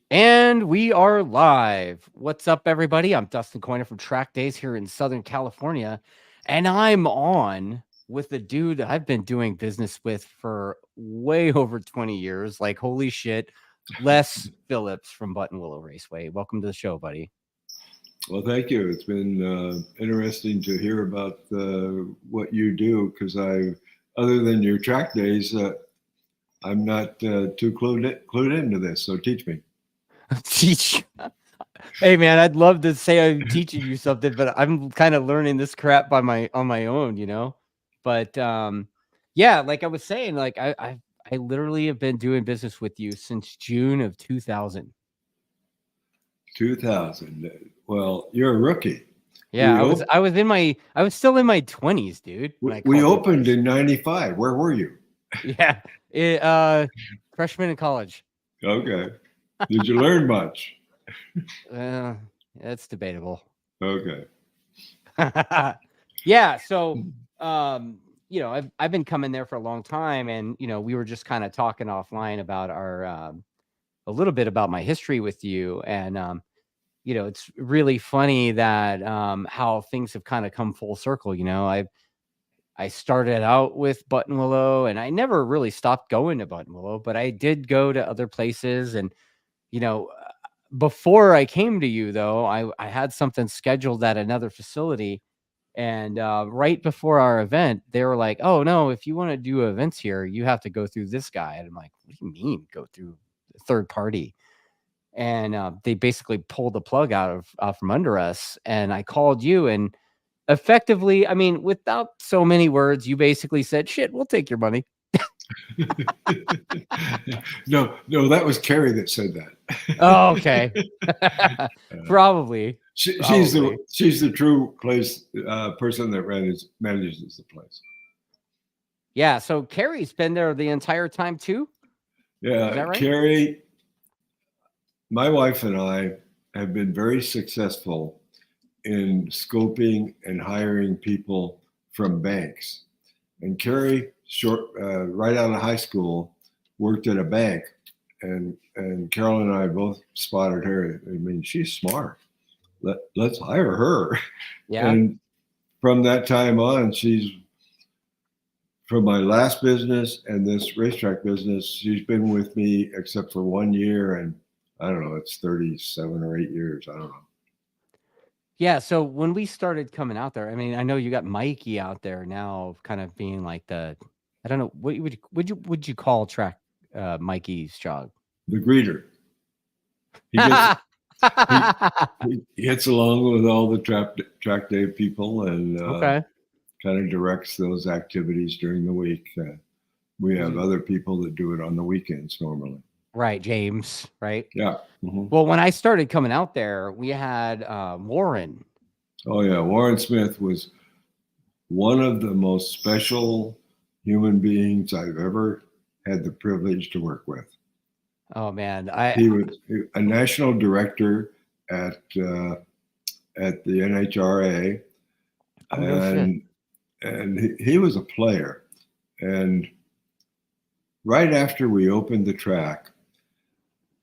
And we are live. What's up, everybody? I'm Dustin Coiner from TrackDaz here in Southern California, and I'm on with the dude I've been doing business with for way over 20 years. Like, holy shit, Les Phillips from Buttonwillow Raceway. Welcome to the show, buddy. Well, thank you. It's been interesting to hear about what you do because other than your track days, I'm not too clued into this. So teach me. Teach. Hey, man, I'd love to say I'm teaching you something, but I'm kind of learning this crap on my own, But yeah, like I was saying, like I literally have been doing business with you since June of 2000. 2000. Well, you're a rookie. Yeah, We op- I was still in my 20s, dude, when I we called you opened guys. in '95. Where were you? Yeah, freshman in college. Okay. Did you learn much? That's debatable. Okay. Yeah, so I've been coming there for a long time, and we were just kind of talking offline about our a little bit about my history with you, and it's really funny that how things have kind of come full circle. I started out with Buttonwillow, and I never really stopped going to Buttonwillow, but I did go to other places, and you know before I came to you, though, I had something scheduled at another facility. And right before our event, they were like, "Oh no, if you want to do events here, you have to go through this guy." And I'm like, "What do you mean go through a third party?" And they basically pulled the plug out from under us. And I called you, and effectively, I mean, without so many words, you basically said, "Shit, we'll take your money." No, that was Carrie that said that. Oh, okay. Probably. She's Probably. the true person that manages the place. Yeah. So Carrie's been there the entire time too. Is Yeah, that right? Carrie, my wife and I have been very successful in scoping and hiring people from banks. And Carrie, right out of high school, worked at a bank, and Carol and I both spotted her. I mean, she's smart. Let's hire her. Yeah. And from that time on, she's from my last business and this racetrack business. She's been with me except for 1 year, and I don't know. It's 37 or 8 years. I don't know. Yeah, so when we started coming out there, I mean, I know you got Mikey out there now, kind of being like I don't know, what would you call track Mikey's job? The greeter. He gets he, he gets along with all the track day people and Okay. kind of directs those activities during the week. We have other people that do it on the weekends normally. Right, James, right? Yeah. Mm-hmm. Well, when I started coming out there, we had Warren. Oh yeah, Warren Smith was one of the most special human beings I've ever had the privilege to work with. Oh man, He was a national director at the NHRA, oh no shit. and he was a player. And right after we opened the track,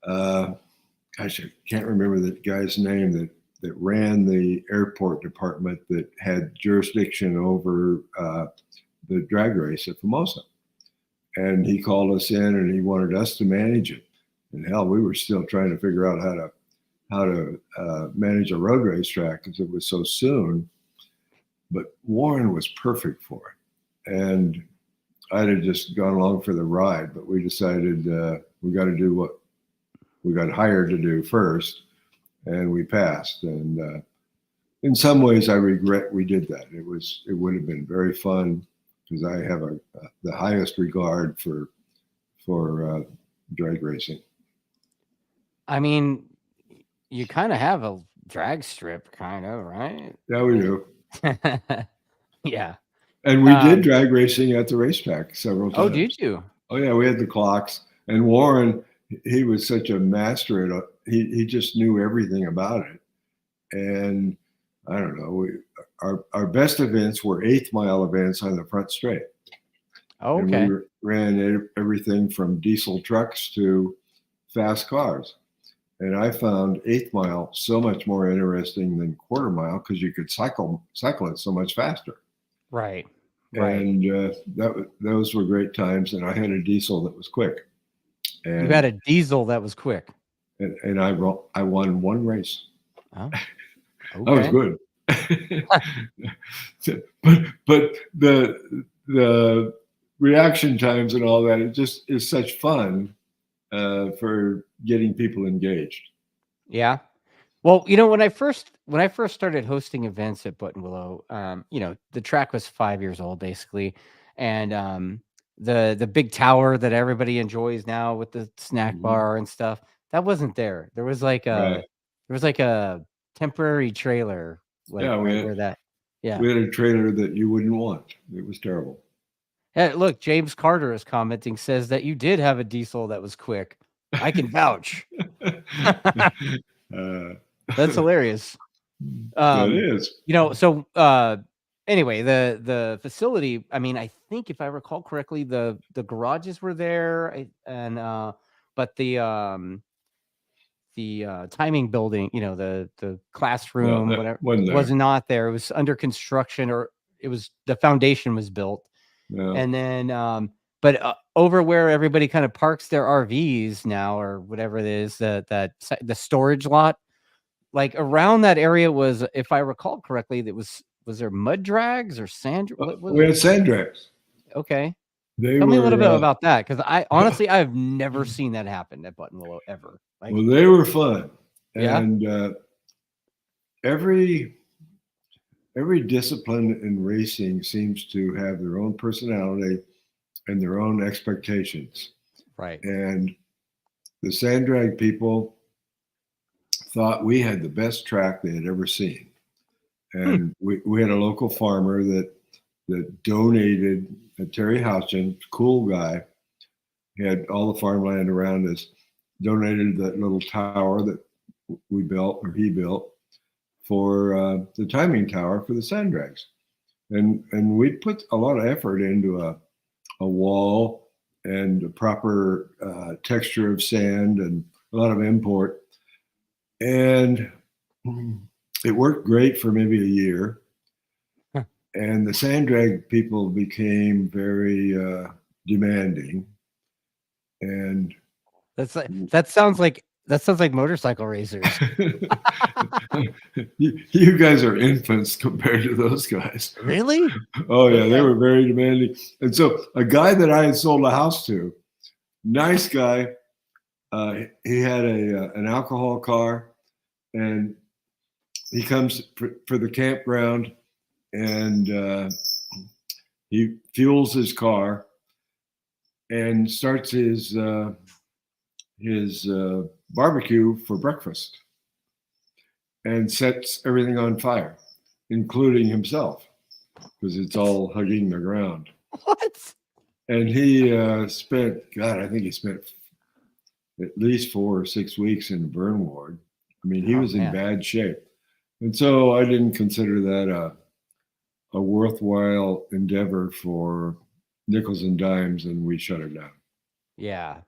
gosh, I can't remember the guy's name that ran the airport department that had jurisdiction over the drag race at Formosa. And he called us in and he wanted us to manage it. And hell, we were still trying to figure out how to manage a road race track because it was so soon. But Warren was perfect for it. And I'd have just gone along for the ride, but we decided we got to do what we got hired to do first, and we passed. And in some ways, I regret we did that. It would have been very fun because I have the highest regard for drag racing. I mean, you kind of have a drag strip, kind of, right? Yeah, we do. Yeah. And we did drag racing at the racetrack several times. Oh, did you? Oh yeah, we had the clocks. And Warren, he was such a master at it. He just knew everything about it. And I don't know, our best events were 8th mile events on the front straight. Oh, and okay. we ran everything from diesel trucks to fast cars. And I found 1/8 mile so much more interesting than 1/4 mile because you could cycle it so much faster. Right. And those were great times. And I had a diesel that was quick. And you had a diesel that was quick. And I won 1 race. Oh, okay. I was good. but the reaction times and all that, it just is such fun for getting people engaged. Yeah. Well, when I first started hosting events at Buttonwillow, the track was 5 years old basically, and the big tower that everybody enjoys now with the snack bar and stuff, that wasn't there. There was like a temporary trailer, like where that. Yeah, we had a trailer that you wouldn't want. It was terrible. Hey, look, James Carter is commenting, says that you did have a diesel that was quick. I can vouch. That's hilarious. It is. So anyway, the facility, I mean, I think if I recall correctly, the garages were there, but the timing building, the classroom, whatever, was not there. It was under construction, or the foundation was built. Yeah. And then but over where everybody kind of parks their RVs now, or whatever it is, the storage lot, like around that area was, if I recall correctly, was there mud drags or sand? We had sand drags. Okay. Tell me a little bit about that, because I honestly, I've never seen that happen at Buttonwillow ever. Well, they were fun. And every discipline in racing seems to have their own personality and their own expectations. Right. And the sand drag people thought we had the best track they had ever seen. And we had a local farmer that donated, Terry Houchin, cool guy. He had all the farmland around us, donated that little tower that we built, or he built, for the timing tower for the sand drags. And we put a lot of effort into a wall and a proper texture of sand and a lot of import. And it worked great for maybe a year. And the sand drag people became very demanding. And that sounds like motorcycle racers. You guys are infants compared to those guys. Really? Oh yeah, they were very demanding. And so a guy that I had sold a house to, nice guy, he had an alcohol car, and he comes for the campground, and he fuels his car and starts his barbecue for breakfast, and sets everything on fire, including himself, because it's all hugging the ground. What? And he spent, I think he spent at least 4 or 6 weeks in the burn ward. I mean, he was in bad shape. And so I didn't consider that a worthwhile endeavor for nickels and dimes, and we shut it down. Yeah.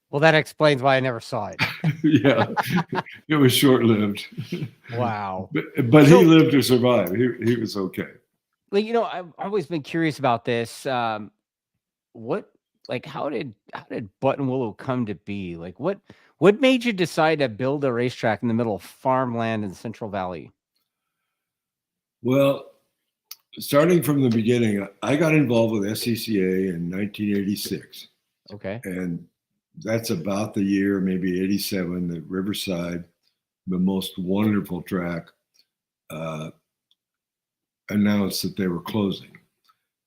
Well, that explains why I never saw it. Yeah, it was short-lived. Wow. But he lived to survive. He was okay. Like, I've always been curious about this. How did Buttonwillow come to be? Like, what made you decide to build a racetrack in the middle of farmland in the Central Valley? Well, starting from the beginning, I got involved with SCCA in 1986. Okay. And that's about the year, maybe 87, that Riverside, the most wonderful track, announced that they were closing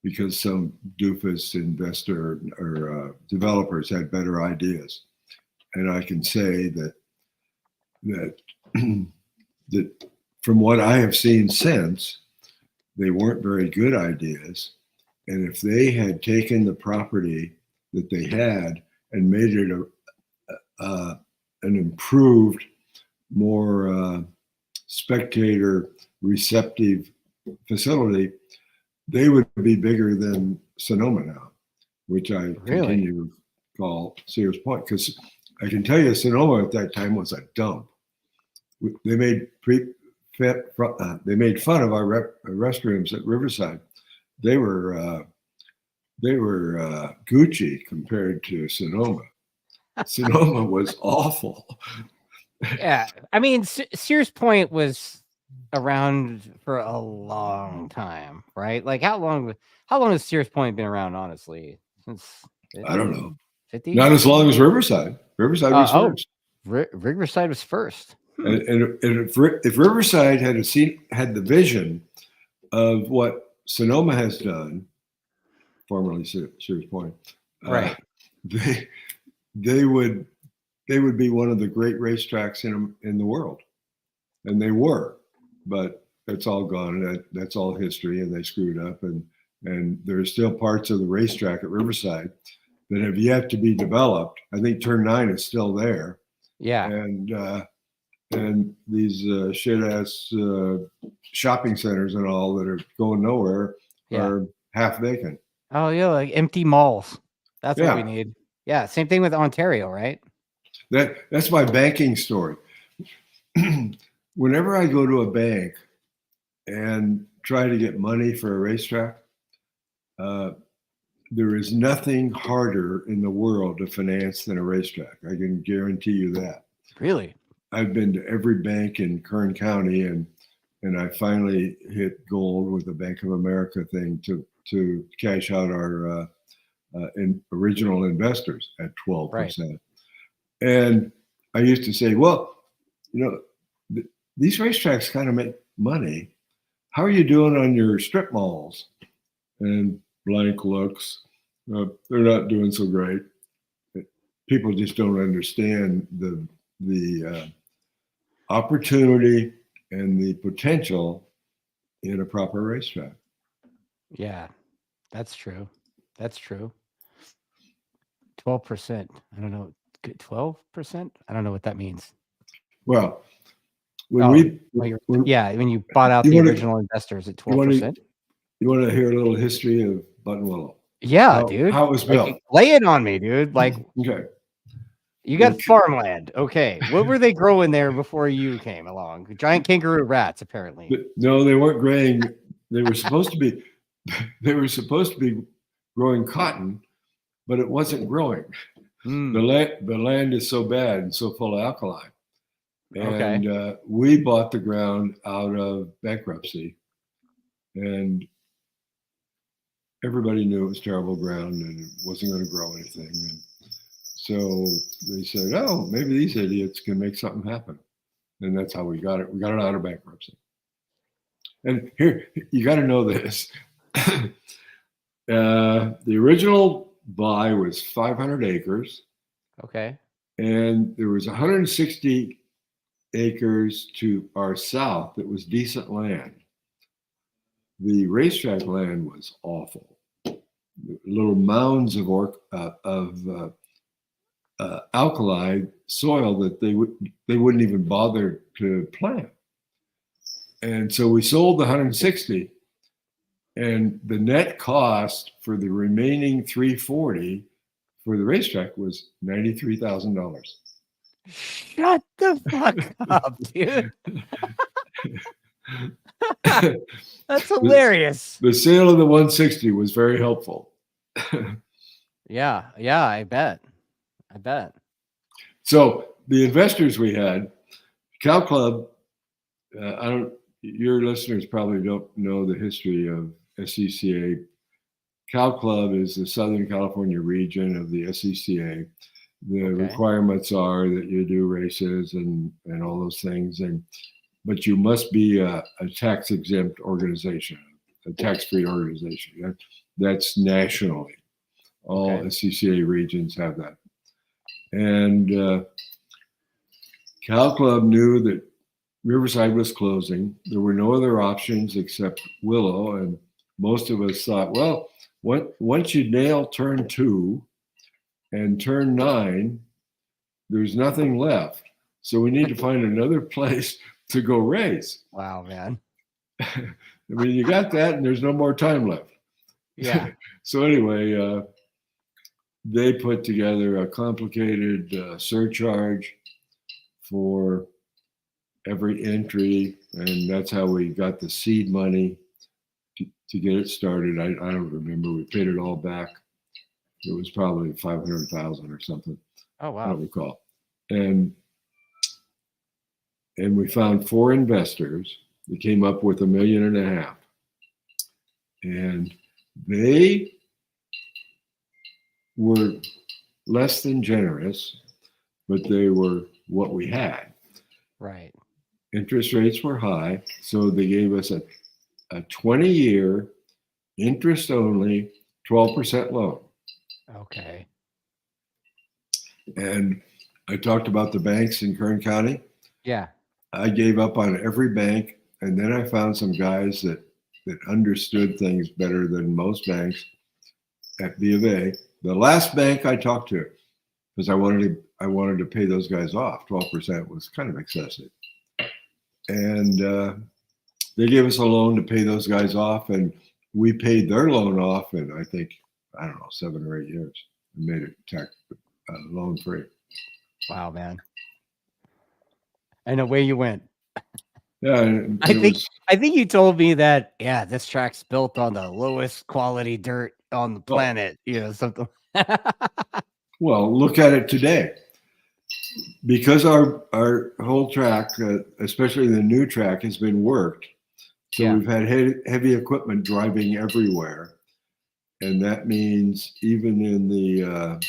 because some doofus investor or developers had better ideas. And I can say that from what I have seen since, they weren't very good ideas. And if they had taken the property that they had and made it an improved, more spectator receptive facility, they would be bigger than Sonoma now, which I continue to call Sears Point, because I can tell you, Sonoma at that time was a dump. They made they made fun of our restrooms at Riverside. They were Gucci compared to Sonoma. Sonoma was awful. Yeah, I mean, Sears Point was around for a long time, right? Like how long has Sears Point been around? Honestly, since I don't know. 50? Not as long as Riverside. Riverside was first. Riverside was first. And if Riverside had the vision of what Sonoma has done, formerly Sears Point, right? They would be one of the great racetracks in the world, and they were, but that's all gone. That's all history, and they screwed up, and there's still parts of the racetrack at Riverside that have yet to be developed. I think Turn 9 is still there. Yeah, and these shit ass shopping centers and all that are going nowhere are half vacant. Oh yeah, like empty malls. That's what we need. Yeah, same thing with Ontario, right? That's my banking story. Whenever I go to a bank and try to get money for a racetrack, there is nothing harder in the world to finance than a racetrack. I can guarantee you that. Really? I've been to every bank in Kern County, and I finally hit gold with the Bank of America thing to cash out our original investors at 12%. Right. And I used to say, well, these racetracks kind of make money. How are you doing on your strip malls? And blank looks. They're not doing so great. People just don't understand the opportunity and the potential in a proper racetrack. Yeah, that's true. That's true. 12%. I don't know. 12%? I don't know what that means. Well, when you bought out the original investors at 12%. You want to hear a little history of Buttonwillow? Yeah, dude. How it was built. Lay it on me, dude. Like, okay. You got farmland. Okay. What were they growing there before you came along? Giant kangaroo rats, apparently. No, they weren't growing. They were supposed to be. They were supposed to be growing cotton, but it wasn't growing. The land is so bad and so full of alkali. And we bought the ground out of bankruptcy, and everybody knew it was terrible ground and it wasn't going to grow anything. And so they said, oh, maybe these idiots can make something happen. And that's how we got it. We got it out of bankruptcy. And here, you got to know this. The original buy was 500 acres. Okay. And there was 160 acres to our south that was decent land. The racetrack land was awful. Little mounds of alkali soil that they wouldn't even bother to plant. And so we sold the 160, and the net cost for the remaining 340 for the racetrack was $93,000. Shut the fuck up, dude. That's hilarious. The sale of the 160 was very helpful. Yeah, I bet. So the investors we had, Cow Club, your listeners probably don't know the history of SCCA. Cow Club is the Southern California region of the SCCA. The requirements are that you do races and all those things, but you must be a tax exempt organization, a tax-free organization. That's nationally. All SCCA regions have that. And Cow Club knew that Riverside was closing. There were no other options except Willow, and most of us thought, well, once you nail turn 2 and turn 9, there's nothing left. So we need to find another place to go race. Wow, man. I mean, you got that, and there's no more time left. Yeah. So anyway, they put together a complicated surcharge for every entry, and that's how we got the seed money to get it started. I don't remember. We paid it all back. It was probably 500,000 or something. Oh, I wow. don't recall. And we found 4 investors that came up with $1.5 million. And they were less than generous, but they were what we had. Right. Interest rates were high, so they gave us a 20-year interest only 12% loan. Okay. And I talked about the banks in Kern County. Yeah. I gave up on every bank, and then I found some guys that understood things better than most banks at B of A. The last bank I talked to, because I wanted to pay those guys off. 12% was kind of excessive, and they gave us a loan to pay those guys off, and we paid their loan off in, I think, I don't know, 7 or 8 years, and made it loan free. Wow, man. And away you went. Yeah, I think you told me that, yeah, this track's built on the lowest quality dirt on the planet, something. Well, look at it today. Because our whole track, especially the new track, has been worked. So we've had heavy equipment driving everywhere. And that means even in the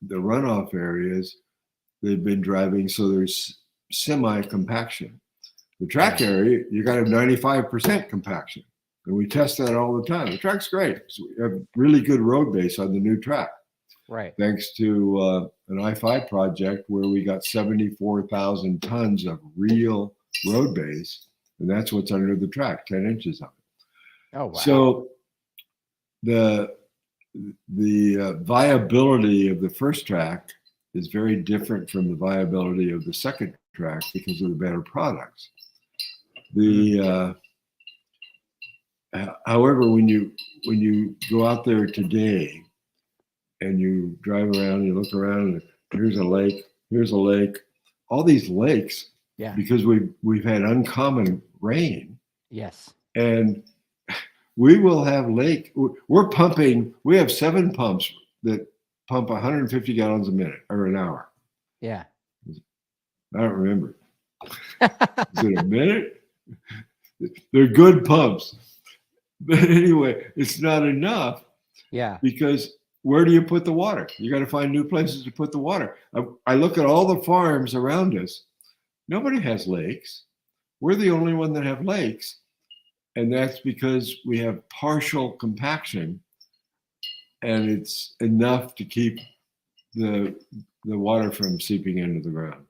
runoff areas, they've been driving. So there's semi-compaction. The track area, you got a 95% compaction. And we test that all the time. The track's great. So we have really good road base on the new track. Right. Thanks to an I-5 project where we got 74,000 tons of real road base. And that's what's under the track, 10 inches of it. Oh, wow. So the viability of the first track is very different from the viability of the second track because of the better products. However, when you go out there today and you drive around, you look around, and here's a lake, all these lakes, because we've had uncommon rain. Yes. And we will have we have 7 pumps that pump 150 gallons a minute or an hour. Yeah. I don't remember. Is it a minute? They're good pumps. But anyway, it's not enough. Yeah. Because where do you put the water? You got to find new places to put the water. I look at all the farms around us. Nobody has lakes. We're the only one that have lakes. And that's because we have partial compaction, and it's enough to keep the water from seeping into the ground.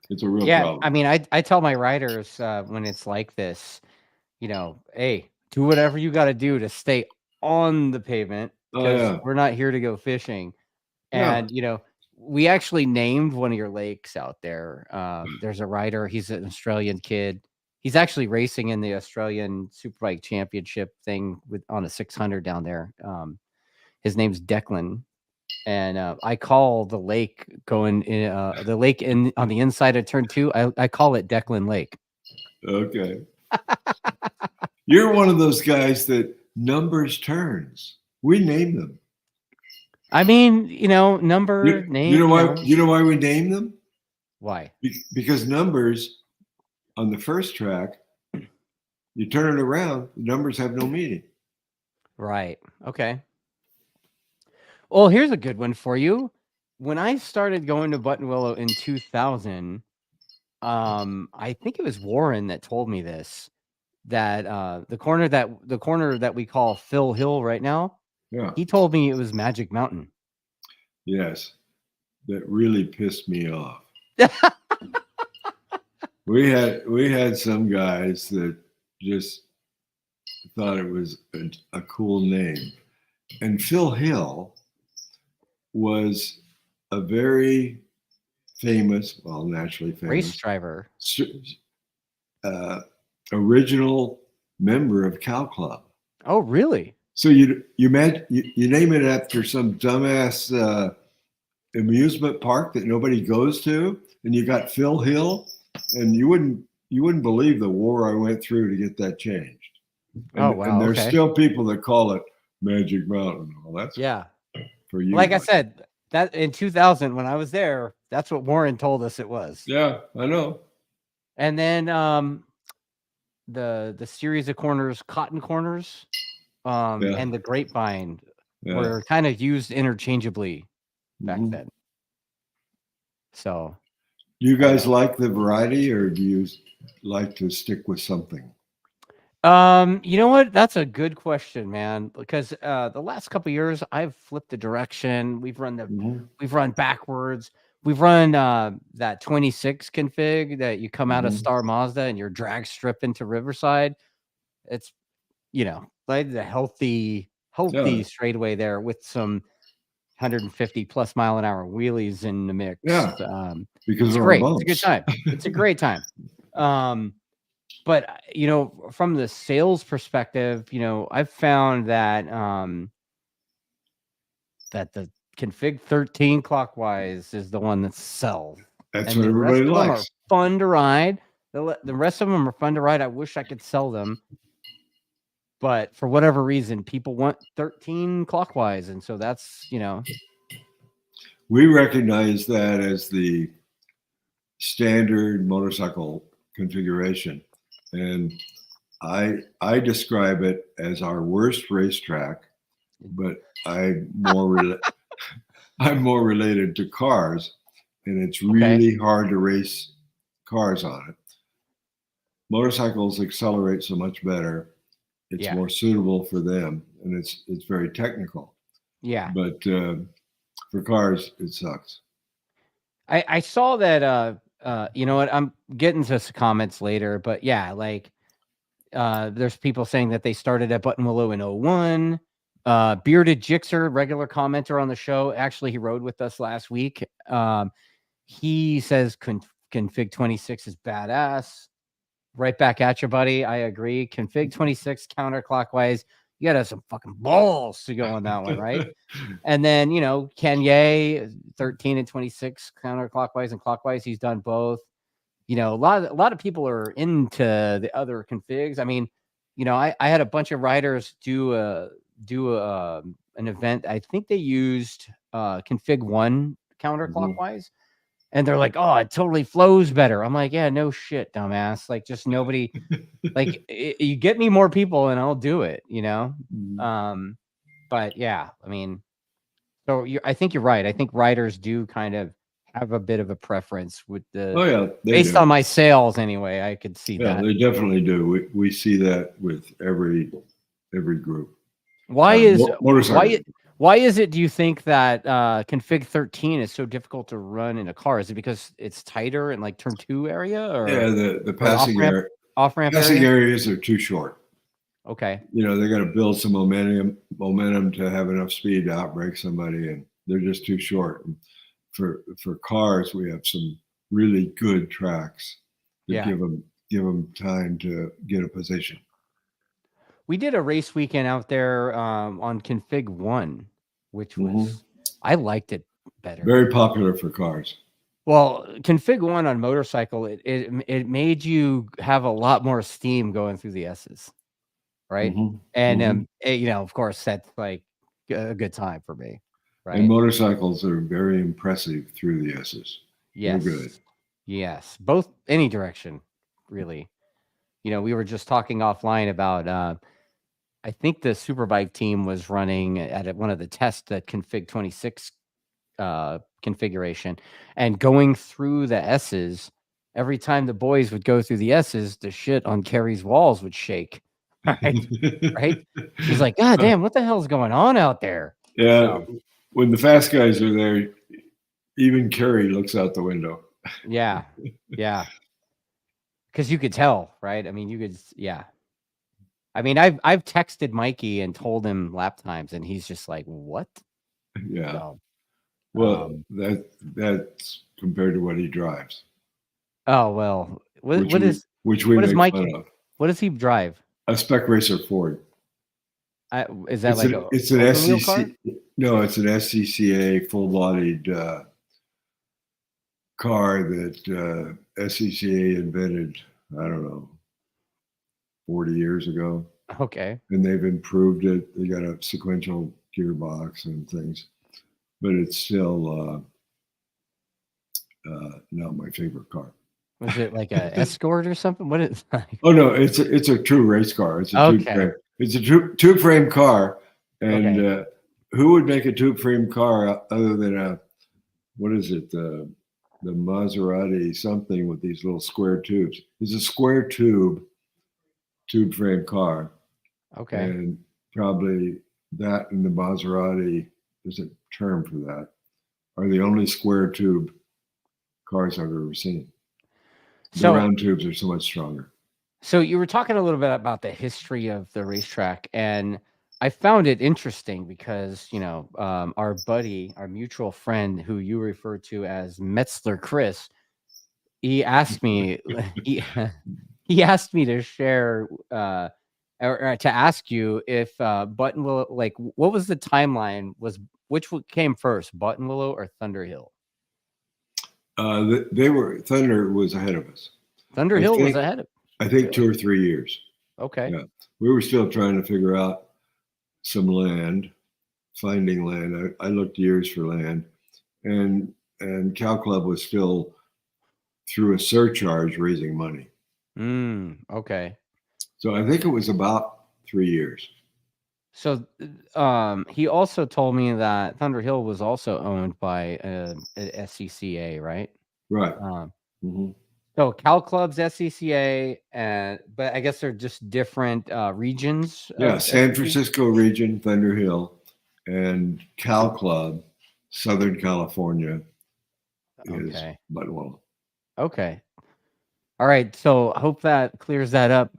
It's a real problem. I mean, I tell my riders when it's like this, hey, do whatever you got to do to stay on the pavement, because we're not here to go fishing. And, we actually named one of your lakes out there. There's a rider. He's an Australian kid. He's actually racing in the Australian Superbike Championship thing on a 600 down there. His name's Declan. And I call the lake on the inside of turn 2. I call it Declan Lake. Okay. You're one of those guys that numbers turns. We name them. I mean, number, name. You know why we name them? Why? Because numbers on the first track, you turn it around, the numbers have no meaning. Right. Okay. Well, here's a good one for you. When I started going to Buttonwillow in 2000, I think it was Warren that told me this, that the corner that we call Phil Hill right now, he told me it was Magic Mountain. Yes, that really pissed me off. We had some guys that just thought it was a cool name, and Phil Hill was a very famous, well, naturally famous race driver, original member of Cow Club. Oh, really? So you name it after some dumbass amusement park that nobody goes to, and you got Phil Hill, and you wouldn't believe the war I went through to get that changed. And, Oh, wow. and there's Okay. still people that call it Magic Mountain. Well, that's for you. Like I said, that in 2000 when I was there, that's what Warren told us it was. Yeah, I know. And then the series of corners, Cotton Corners, and the Grapevine were kind of used interchangeably back then. So, do you guys like the variety, or do you like to stick with something? You know what? That's a good question, man. Because the last couple of years, I've flipped the direction. We've run we've run backwards. We've run that 26 config that you come out of Star Mazda and you're drag strip into Riverside. It's like the healthy straightaway there with some 150 plus mile an hour wheelies in the mix. Yeah, because it's great. It's a good time. It's a great time. But from the sales perspective, I've found that that the config 13 clockwise is the one that sells. That's what everybody likes. Them are fun to ride. The rest of them are fun to ride. I wish I could sell them, but for whatever reason, people want 13 clockwise, and so that's We recognize that as the standard motorcycle configuration. And I describe it as our worst racetrack, but I'm more related to cars, and it's really hard to race cars on it. Motorcycles accelerate so much better; it's more suitable for them, and it's very technical. Yeah, but for cars, it sucks. I saw that. You know what? I'm getting to some comments later, but yeah, like there's people saying that they started at Buttonwillow in 01. Bearded Jixer, regular commenter on the show. Actually, he rode with us last week. He says config 26 is badass. Right back at you, buddy. I agree. Config 26 counterclockwise. You got to have some fucking balls to go on that one, right? And then, Kanye 13 and 26 counterclockwise and clockwise. He's done both. A lot of people are into the other configs. I mean, I had a bunch of riders do an event. I think they used config 1 counterclockwise. And they're like, oh, it totally flows better. I'm like, yeah, no shit, dumbass. Like, just nobody, like, you get me more people and I'll do it, But yeah, I mean, so I think you're right. I think riders do kind of have a bit of a preference with the, based on my sales anyway. I could see that. Yeah, they definitely do. We see that with every group. Why is it, do you think that config 13 is so difficult to run in a car? Is it because it's tighter in like turn 2 area, or the passing off-ramp passing areas are too short? Okay. They got to build some momentum to have enough speed to outbrake somebody, and they're just too short. And for cars, we have some really good tracks that give them time to get a position. We did a race weekend out there on config 1, which was I liked it better. Very popular for cars. Well, config 1 on motorcycle, it made you have a lot more steam going through the S's, right? And of course, that's like a good time for me, right? And motorcycles are very impressive through the S's. Yes, they're good. Yes, both, any direction, really. We were just talking offline about. I think the Superbike team was running at one of the tests that config 26 configuration, and going through the S's. Every time the boys would go through the S's, the shit on Kerry's walls would shake. Right? He's like, God damn, what the hell's going on out there? Yeah. When the fast guys are there, even Kerry looks out the window. Yeah. Yeah. Because you could tell, right? I mean, you could, yeah. I mean, I've texted Mikey and told him lap times, and he's just like, "What?" Yeah. So, well, that's compared to what he drives. Oh well, what does Mikey? What does he drive? A Spec Racer Ford. Is that like a it's an open wheel car? SCC. No, it's an SCCA full-bodied car that SCCA invented. I don't know, 40 years ago, Okay. and they've improved it. They got a sequential gearbox and things, but it's still not my favorite car. Was it like a Escort or something? What is like? Oh no, it's a true race car. It's a tube Okay. frame. It's a tube frame car, and Okay. who would make a tube frame car other than a, what is it, the Maserati something with these little square tubes? It's a square tube frame car, Okay. and probably that and the Maserati, there's a term for that, are the only square tube cars I've ever seen. The So round tubes are so much stronger. So you were talking a little bit about the history of the racetrack, and I found it interesting because our buddy, our mutual friend, who you refer to as Metzler Chris, he asked me he, he asked me to share or to ask you if Buttonwillow, like, what was the timeline? Which one came first, Buttonwillow or Thunderhill? Thunder was ahead of us. Thunderhill was ahead of. I think 2 or 3 years. Okay. Yeah, we were still trying to figure out some land, finding land. I looked years for land, and Cow Club was still, through a surcharge, raising money. Okay. So I think it was about 3 years. So he also told me that Thunderhill was also owned by SCCA, right? Right. So Cal Club's SCCA, but I guess they're just different regions. Yeah, San Francisco region, Thunderhill, and Cal Club, Southern California, is Buttonwillow. Okay. All right. So I hope that clears that up,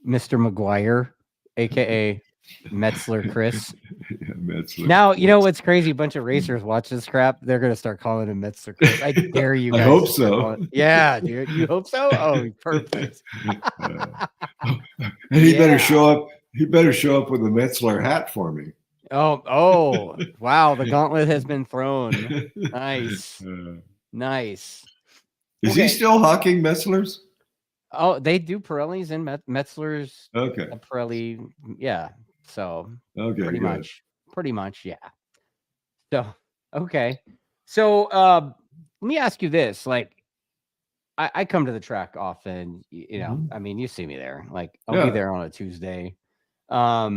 Mr. McGuire, aka Metzler Chris. Yeah, Metzler. Now, you know what's crazy? A bunch of racers watch this crap. They're going to start calling him Metzler Chris. I dare you guys. I hope so. Yeah, dude. You hope so? Oh, perfect. And he better show up. He better show up with a Metzler hat for me. Oh, wow. The gauntlet has been thrown. Nice. Nice. Is he still hawking Metzlers? Oh, they do Pirellis and Metzlers. Okay. Pirelli. Yeah. So pretty much. Yeah. So, okay. So, let me ask you this. Like, I come to the track often, I mean, you see me there, like I'll be there on a Tuesday. How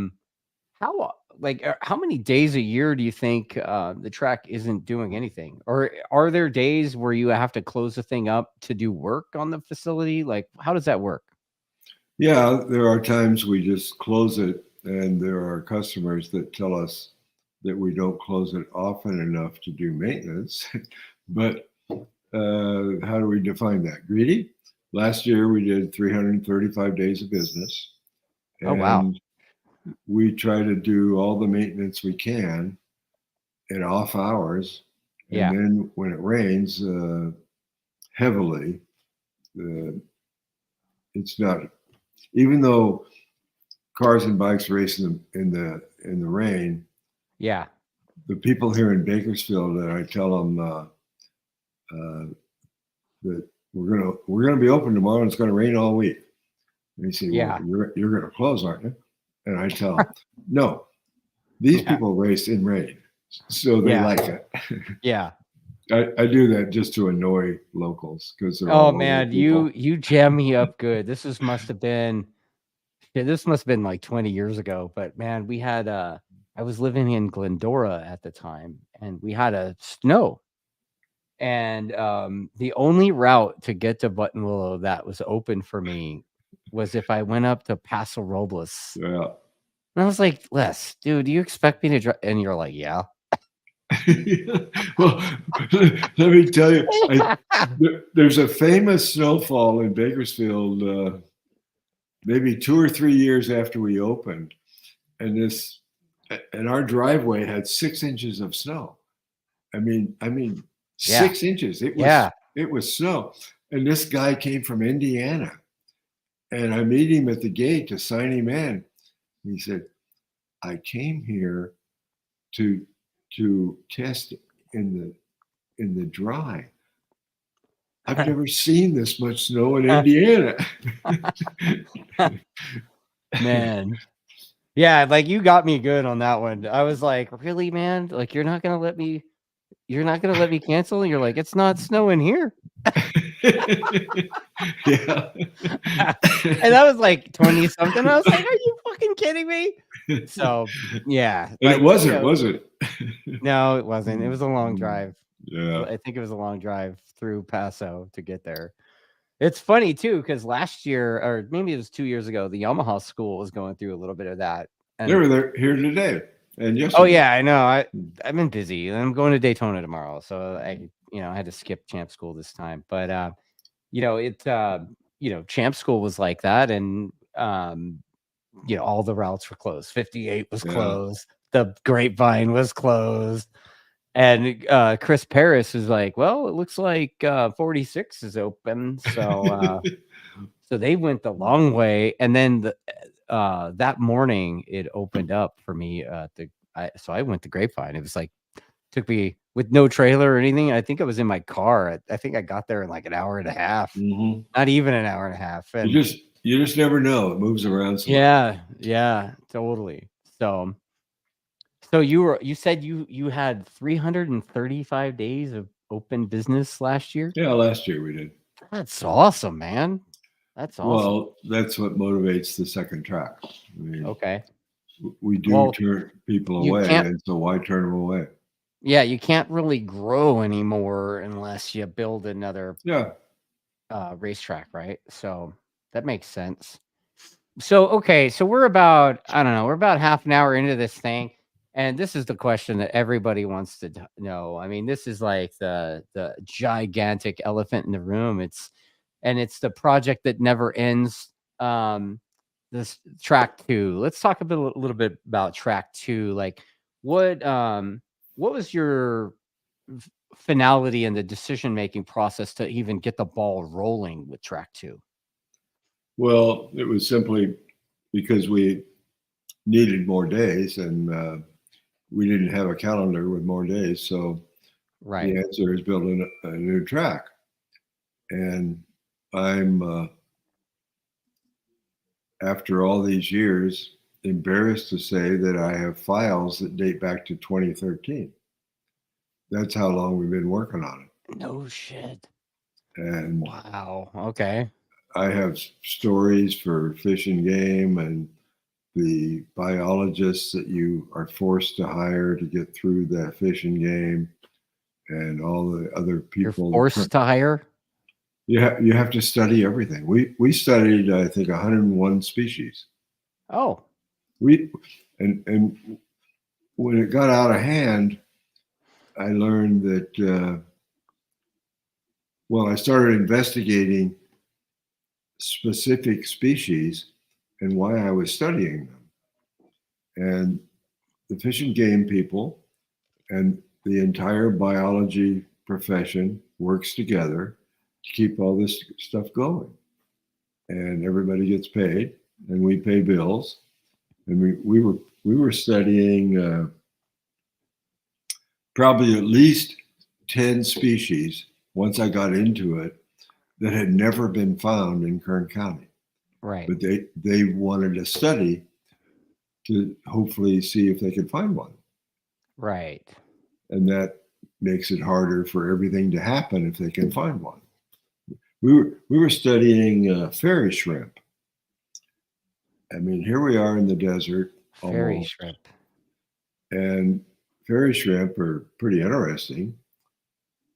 many days a year do you think the track isn't doing anything? Or are there days where you have to close the thing up to do work on the facility? Like, how does that work? Yeah, there are times we just close it, and there are customers that tell us that we don't close it often enough to do maintenance. But how do we define that? Greedy? Last year we did 335 days of business. Oh, wow. We try to do all the maintenance we can in off hours. And then when it rains heavily, it's not, even though cars and bikes race in the rain. Yeah. The people here in Bakersfield, that I tell them that we're gonna be open tomorrow and it's gonna rain all week. And they say, well, you're gonna close, aren't you? And I tell them, no, these people race in rain, so they like it. Yeah. I do that just to annoy locals, because they're oh man, you jam me up good. This must have been like 20 years ago. But man, we had I was living in Glendora at the time, and we had a snow. And the only route to get to Buttonwillow that was open for me was if I went up to Paso Robles. Yeah. And I was like, Les, dude, do you expect me to drive? And you're like, yeah. Well, let me tell you, there's a famous snowfall in Bakersfield, maybe 2 or 3 years after we opened, and our driveway had 6 inches of snow. I mean, 6 inches. It was snow, and this guy came from Indiana, and I meet him at the gate to sign him in. He said, I came here to test in the dry. I've never seen this much snow in Indiana. Man. Yeah, like you got me good on that one. I was like, really, man? Like you're not gonna let me cancel? And you're like, it's not snowing here. Yeah. And that was like 20 something. I was like, are you fucking kidding me? So yeah. And Like, it wasn't, was it? No, it wasn't. It was a long drive. Yeah. I think it was a long drive through Paso to get there. It's funny too, because last year, or maybe it was 2 years ago, the Yamaha school was going through a little bit of that. They were there here today and yesterday. Oh yeah, I know. I've been busy. I'm going to Daytona tomorrow, so I had to skip champ school this time. But champ school was like that, and all the routes were closed. 58 was closed. The Grapevine was closed. And Chris Paris is like, well, it looks like 46 is open. So so they went the long way. And then that morning it opened up for me. So I went to Grapevine. It was like, took me with no trailer or anything. I think I was in my car. I think I got there in like an hour and a half. Mm-hmm. Not even an hour and a half. And you just never know. It moves around so much. Yeah, totally. So you said you had 335 days of open business last year? Yeah, last year we did. That's awesome, man. That's awesome. Well, that's what motivates the second track. I mean, okay. We do turn people away, and so why turn them away? Yeah, you can't really grow anymore unless you build another racetrack, right? So that makes sense. So okay, so we're about half an hour into this thing. And this is the question that everybody wants to know. I mean, this is like the gigantic elephant in the room. It's the project that never ends. This track 2. Let's talk a little bit about track 2. Like, what was your finality in the decision-making process to even get the ball rolling with track 2? Well, it was simply because we needed more days, and we didn't have a calendar with more days. So the answer is building a new track. And I'm, after all these years, embarrassed to say that I have files that date back to 2013. That's how long we've been working on it. No shit. And wow. Okay. I have stories for Fish and Game and the biologists that you are forced to hire to get through that Fish and Game, and all the other people. You're forced to hire? You have to study everything. We studied, I think, 101 species. Oh. And when it got out of hand, I learned that I started investigating specific species and why I was studying them. And the Fish and Game people and the entire biology profession works together to keep all this stuff going. And everybody gets paid, and we pay bills. And we were studying probably at least 10 species once I got into it that had never been found in Kern County. Right. But they wanted a study to hopefully see if they could find one. Right. And that makes it harder for everything to happen if they can find one. We were studying fairy shrimp. I mean, here we are in the desert. Fairy shrimp. And fairy shrimp are pretty interesting.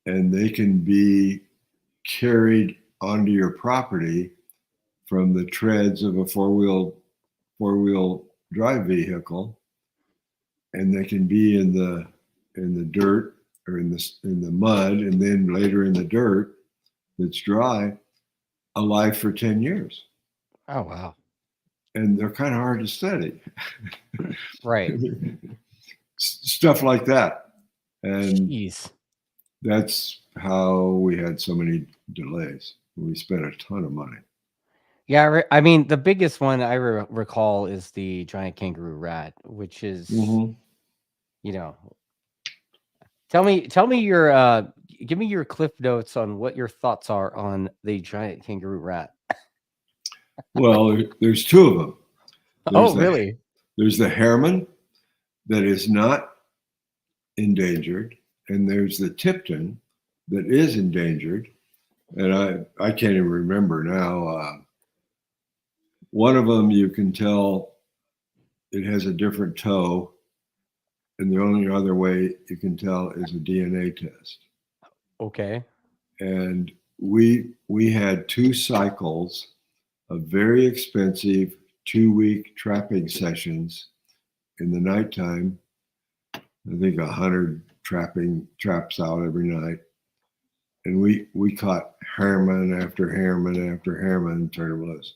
And they can be carried onto your property from the treads of a four-wheel drive vehicle, and they can be in the dirt or in the mud, and then later in the dirt that's dry, alive for 10 years. Oh wow. And they're kind of hard to study. Right. Stuff like that. And jeez. That's how we had so many delays. We spent a ton of money. Yeah, I mean, the biggest one I recall is the giant kangaroo rat, which is, Mhm. you know, tell me your give me your cliff notes on what your thoughts are on the giant kangaroo rat. Well, there's two of them. Oh, There's the really? there's the Herman that is not endangered, and there's the Tipton that is endangered. And I can't even remember now. One of them you can tell it has a different toe, and the only other way you can tell is a DNA test. Okay. And we had 2 cycles of very expensive 2-week trapping sessions in the nighttime. I think 100 traps out every night, and we caught Herman after Herman after Herman turned loose.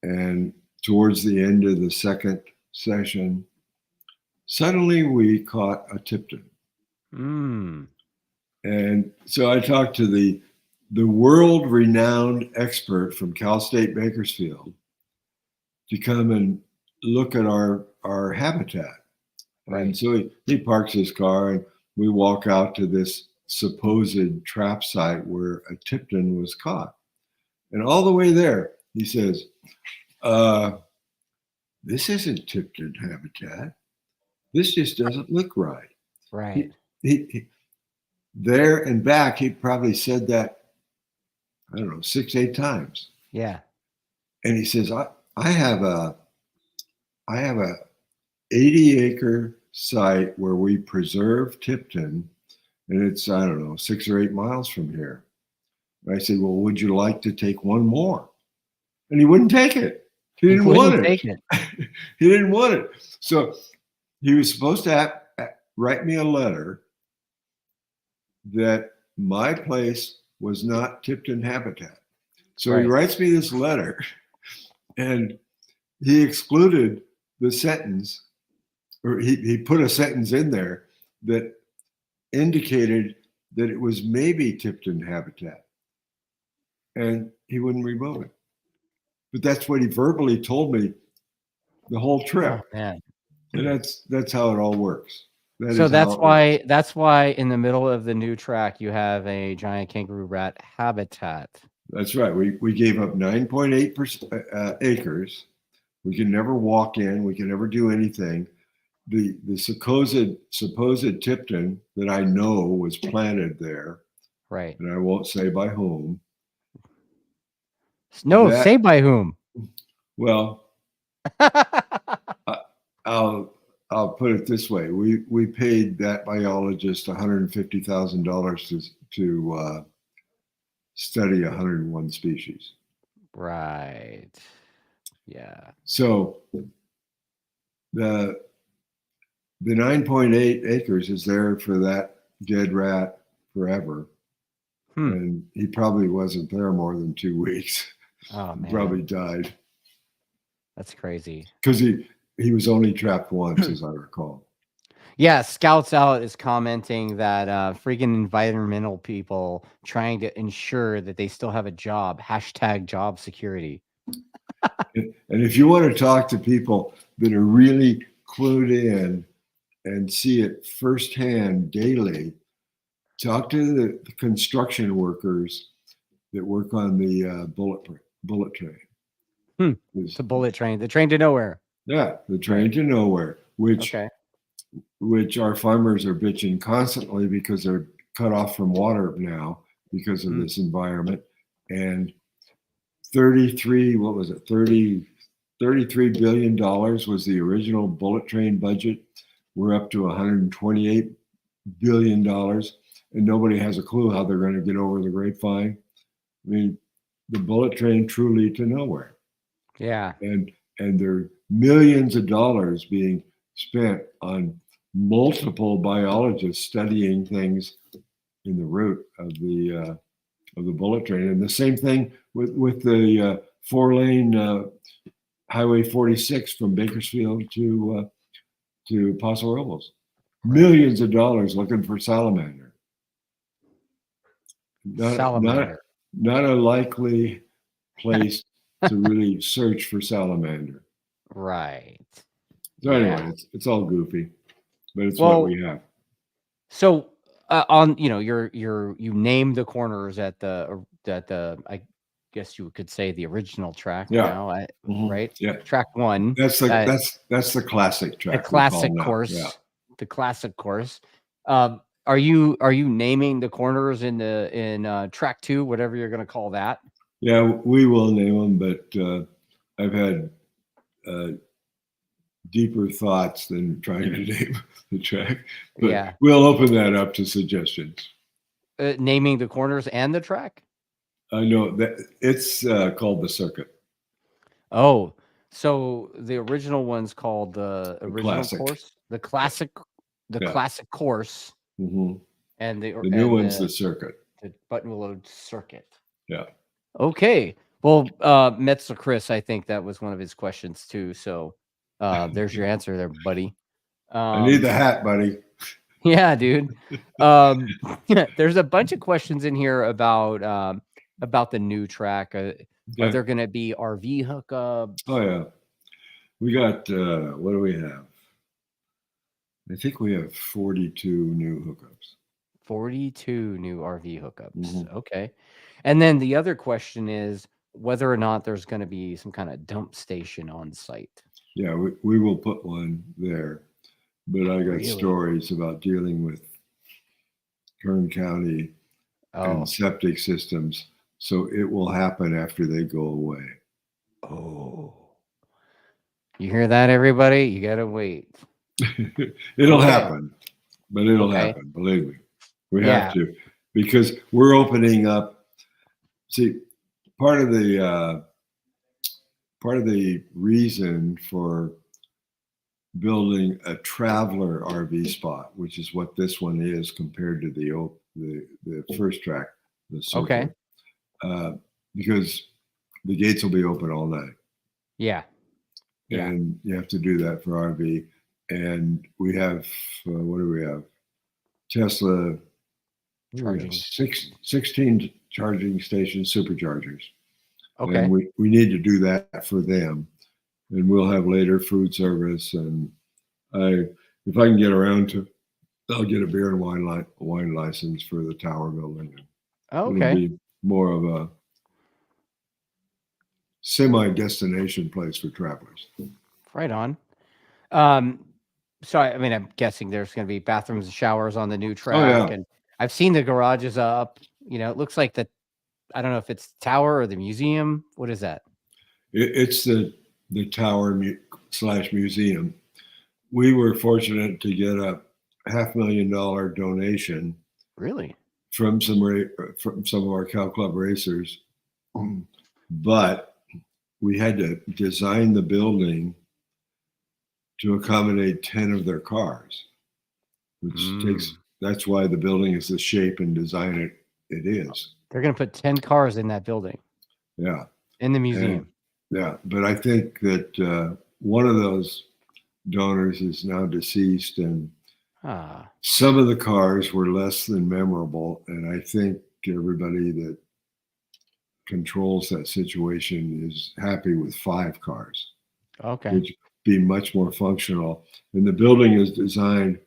And towards the end of the second session, suddenly we caught a Tipton. Mm. And so I talked to the world-renowned expert from Cal State Bakersfield to come and look at our habitat. Right. And so he parks his car, and we walk out to this supposed trap site where a Tipton was caught. And all the way there, he says, this isn't Tipton habitat. This just doesn't look right. Right. He there and back, he probably said that, I don't know, 6, 8 times. Yeah. And he says, I have a 80-acre site where we preserve Tipton, and it's, I don't know, 6 or 8 miles from here. And I said, well, would you like to take one more? And he wouldn't take it. He didn't want it. Take it. He didn't want it. So he was supposed to write me a letter that my place was not Tipton habitat. So he writes me this letter, and he excluded the sentence, or he put a sentence in there that indicated that it was maybe Tipton habitat, and he wouldn't remove it. But that's what he verbally told me the whole trip. Oh, man. And that's how it all works. So that's why in the middle of the new track you have a giant kangaroo rat habitat. That's right. We gave up 9.8 acres. We can never walk in. We can never do anything. The supposed Tipton that I know was planted there, right? And I won't say by whom. No, say by whom. Well, I'll put it this way: we paid that biologist $150,000 to study 101 species. Right. Yeah. So the 9.8 acres is there for that dead rat forever. And he probably wasn't there more than 2 weeks. Oh, man. He probably died. That's crazy. Because he was only trapped once, as I recall. Yeah, Scouts Out is commenting that freaking environmental people trying to ensure that they still have a job. # job security. And if you want to talk to people that are really clued in and see it firsthand daily, talk to the construction workers that work on the bullet train. It's a bullet train. The train to nowhere. Yeah, the train to nowhere, which our farmers are bitching constantly because they're cut off from water now because of this environment. And 33 billion dollars was the original bullet train budget. We're up to $128 billion, and nobody has a clue how they're going to get over the grapevine. I mean, the bullet train truly to nowhere. Yeah. And there are millions of dollars being spent on multiple biologists studying things in the route of the bullet train. And the same thing with the 4-lane Highway 46 from Bakersfield to Paso Robles. Millions of dollars looking for salamander. Not a likely place to really search for salamander. Right. So anyway, it's all goofy, but it's what we have. So on, you know, you named the corners at the I guess you could say the original track. Now, right? Yeah, track 1. That's the classic track. The classic course. Yeah. The classic course. Are you naming the corners in track 2, whatever you're going to call that? Yeah, we will name them, but I've had deeper thoughts than trying to name the track. But we'll open that up to suggestions. Naming the corners and the track? I know that it's called the circuit. Oh, so the original one's called the original course, the classic, classic course, and the new one's the circuit, the Buttonwillow circuit. Yeah. Okay. Well, Metzel Chris, I think that was one of his questions too. So there's your answer there, buddy. I need the hat, buddy. Yeah, dude. There's a bunch of questions in here about the new track. Are there going to be RV hookups? Oh yeah, we got what do we have? I think we have 42 new hookups. 42 new RV hookups. Okay. And then the other question is whether or not there's going to be some kind of dump station on site. Yeah, we will put one there. But I got stories about dealing with Kern County and septic systems. So it will happen after they go away. Oh. You hear that, everybody? You got to wait. It'll happen. But it'll happen. Believe me. We have to. Because we're opening up. See, part of the reason for building a traveler RV spot, which is what this one is compared to the first track, the circuit. Because the gates will be open all night. Yeah. And you have to do that for RV. And we have, what do we have? Tesla charging. 16 charging stations, superchargers. Okay. And we need to do that for them. And we'll have later food service. And if I can get around to, I'll get a beer and wine license for the tower building. Okay. It'll be more of a semi-destination place for travelers. Right on. So I mean, I'm guessing there's going to be bathrooms and showers on the new track, and I've seen the garages up. You know, it looks like I don't know if it's tower or the museum. What is that? It's the tower / museum. We were fortunate to get a $500,000 donation. Really? From some of our Cow Club racers, but we had to design the building to accommodate 10 of their cars, which that's why the building is the shape and design it is. They're going to put 10 cars in that building. Yeah. In the museum. But I think that one of those donors is now deceased, and some of the cars were less than memorable. And I think everybody that controls that situation is happy with 5 cars. Okay. Which be much more functional. And the building is designed,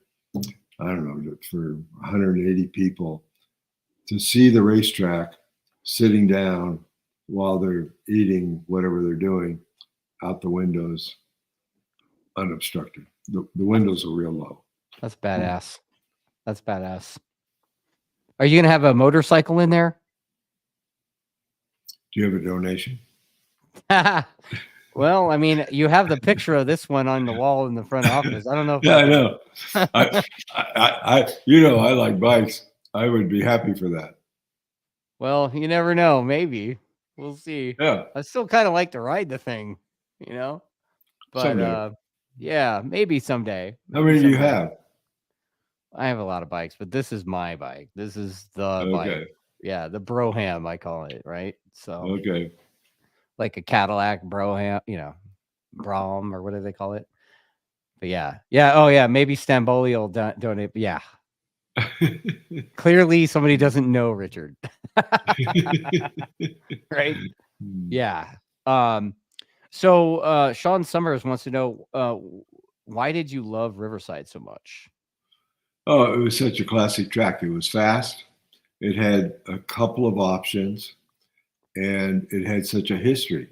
I don't know, for 180 people to see the racetrack sitting down while they're eating whatever they're doing out the windows unobstructed. The windows are real low. That's badass. That's badass. Are you going to have a motorcycle in there? Do you have a donation? Well, I mean, you have the picture of this one on the wall in the front office. I don't know. I know. I like bikes. I would be happy for that. Well, you never know. Maybe we'll see. Yeah. I still kind of like to ride the thing, you know. But someday. Yeah, maybe someday. How many do you have? I have a lot of bikes, but this is my bike. This is the bike. Yeah, the Broham, I call it, right? So like a Cadillac Broham, you know, Brom, or what do they call it? But yeah. Oh yeah, maybe Stamboli will donate. But yeah. Clearly somebody doesn't know Richard. Right? Yeah. So Sean Summers wants to know, why did you love Riverside so much? Oh, it was such a classic track. It was fast. It had a couple of options, and it had such a history.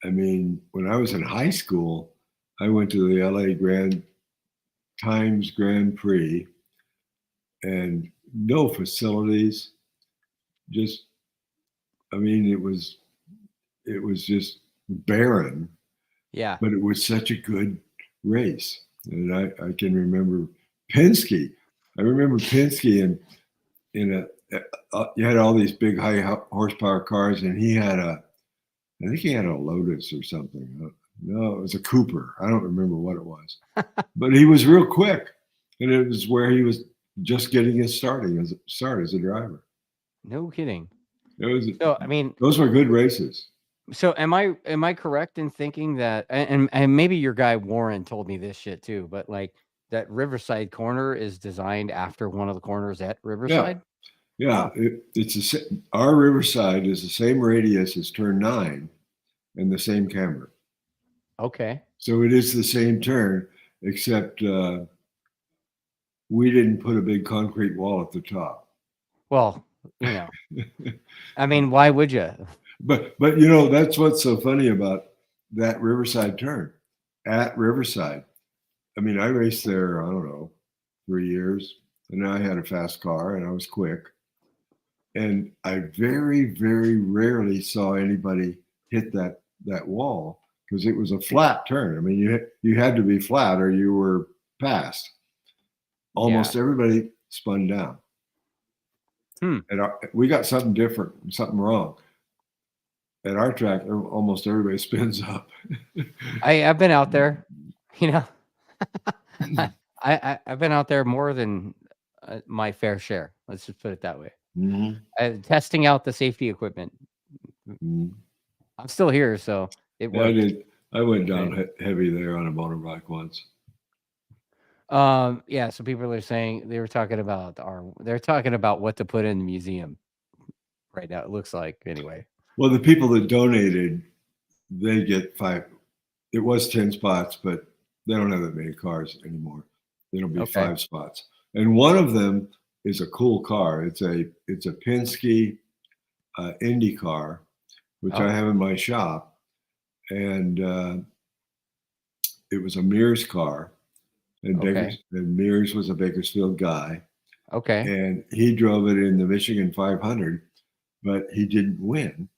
I mean, when I was in high school, I went to the LA Times Grand Prix, and no facilities. Just, I mean, it was just barren, Yeah. but it was such a good race. And I can remember Penske. I remember Penske in a you had all these big high horsepower cars, and I think he had a Lotus or something. No, it was a Cooper. I don't remember what it was, but he was real quick, and it was where he was just getting his start as a driver. No kidding. It was. So I mean, Those were good races. so am I correct in thinking that, and maybe your guy Warren told me this shit too, but like that Riverside corner is designed after one of the corners at Riverside? Yeah. Our Riverside is the same radius as turn 9 and the same camber. Okay. So it is the same turn, except we didn't put a big concrete wall at the top. Well, I mean, why would you? But that's what's so funny about that Riverside turn. At Riverside, I mean, I raced there, I don't know, 3 years, and I had a fast car and I was quick. And I very, very rarely saw anybody hit that wall because it was a flat turn. I mean, you had to be flat or you were passed. Almost everybody spun down. And we got something different, something wrong. At our track, almost everybody spins up. I've been out there, I've been out there more than my fair share. Let's just put it that way. Mm-hmm. Testing out the safety equipment. Mm-hmm. I'm still here, so it worked. I went down heavy there on a motorbike once. Yeah. So people are saying they're talking about what to put in the museum right now. It looks like anyway. Well, the people that donated, they get 5. It was 10 spots, but they don't have that many cars anymore. There'll be 5 spots, and one of them is a cool car. It's a Penske Indy car, which I have in my shop, and it was a Mears car, and Mears was a Bakersfield guy. Okay. And he drove it in the Michigan 500, but he didn't win.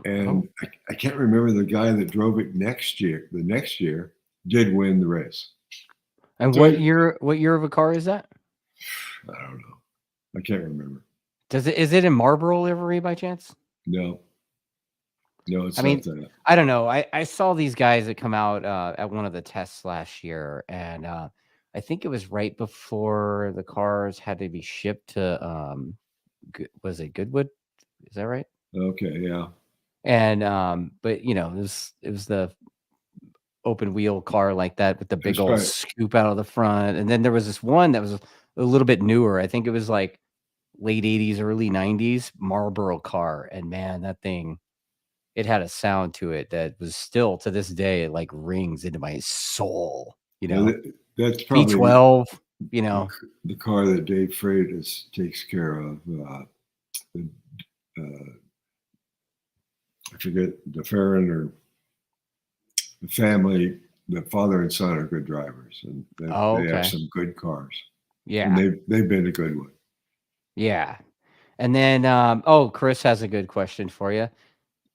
And I can't remember the guy that drove it next year. The next year did win the race. And so what year of a car is that? I don't know. I can't remember. Is it in Marlboro livery by chance? No, it's not that. I don't know. I saw these guys that come out at one of the tests last year, and I think it was right before the cars had to be shipped to was it Goodwood? Is that right? Okay, yeah. And but it was the open wheel car like that with the big old scoop out of the front, and then there was this one that was a little bit newer. I think it was like late 80s, early 90s Marlboro car, and man, that thing, it had a sound to it that was still to this day, it like rings into my soul. That's probably V12. The car that Dave Freitas takes care of. I forget the Farron or the family. The father and son are good drivers, and they have some good cars. Yeah, and they've been a good one. Yeah, and then Chris has a good question for you.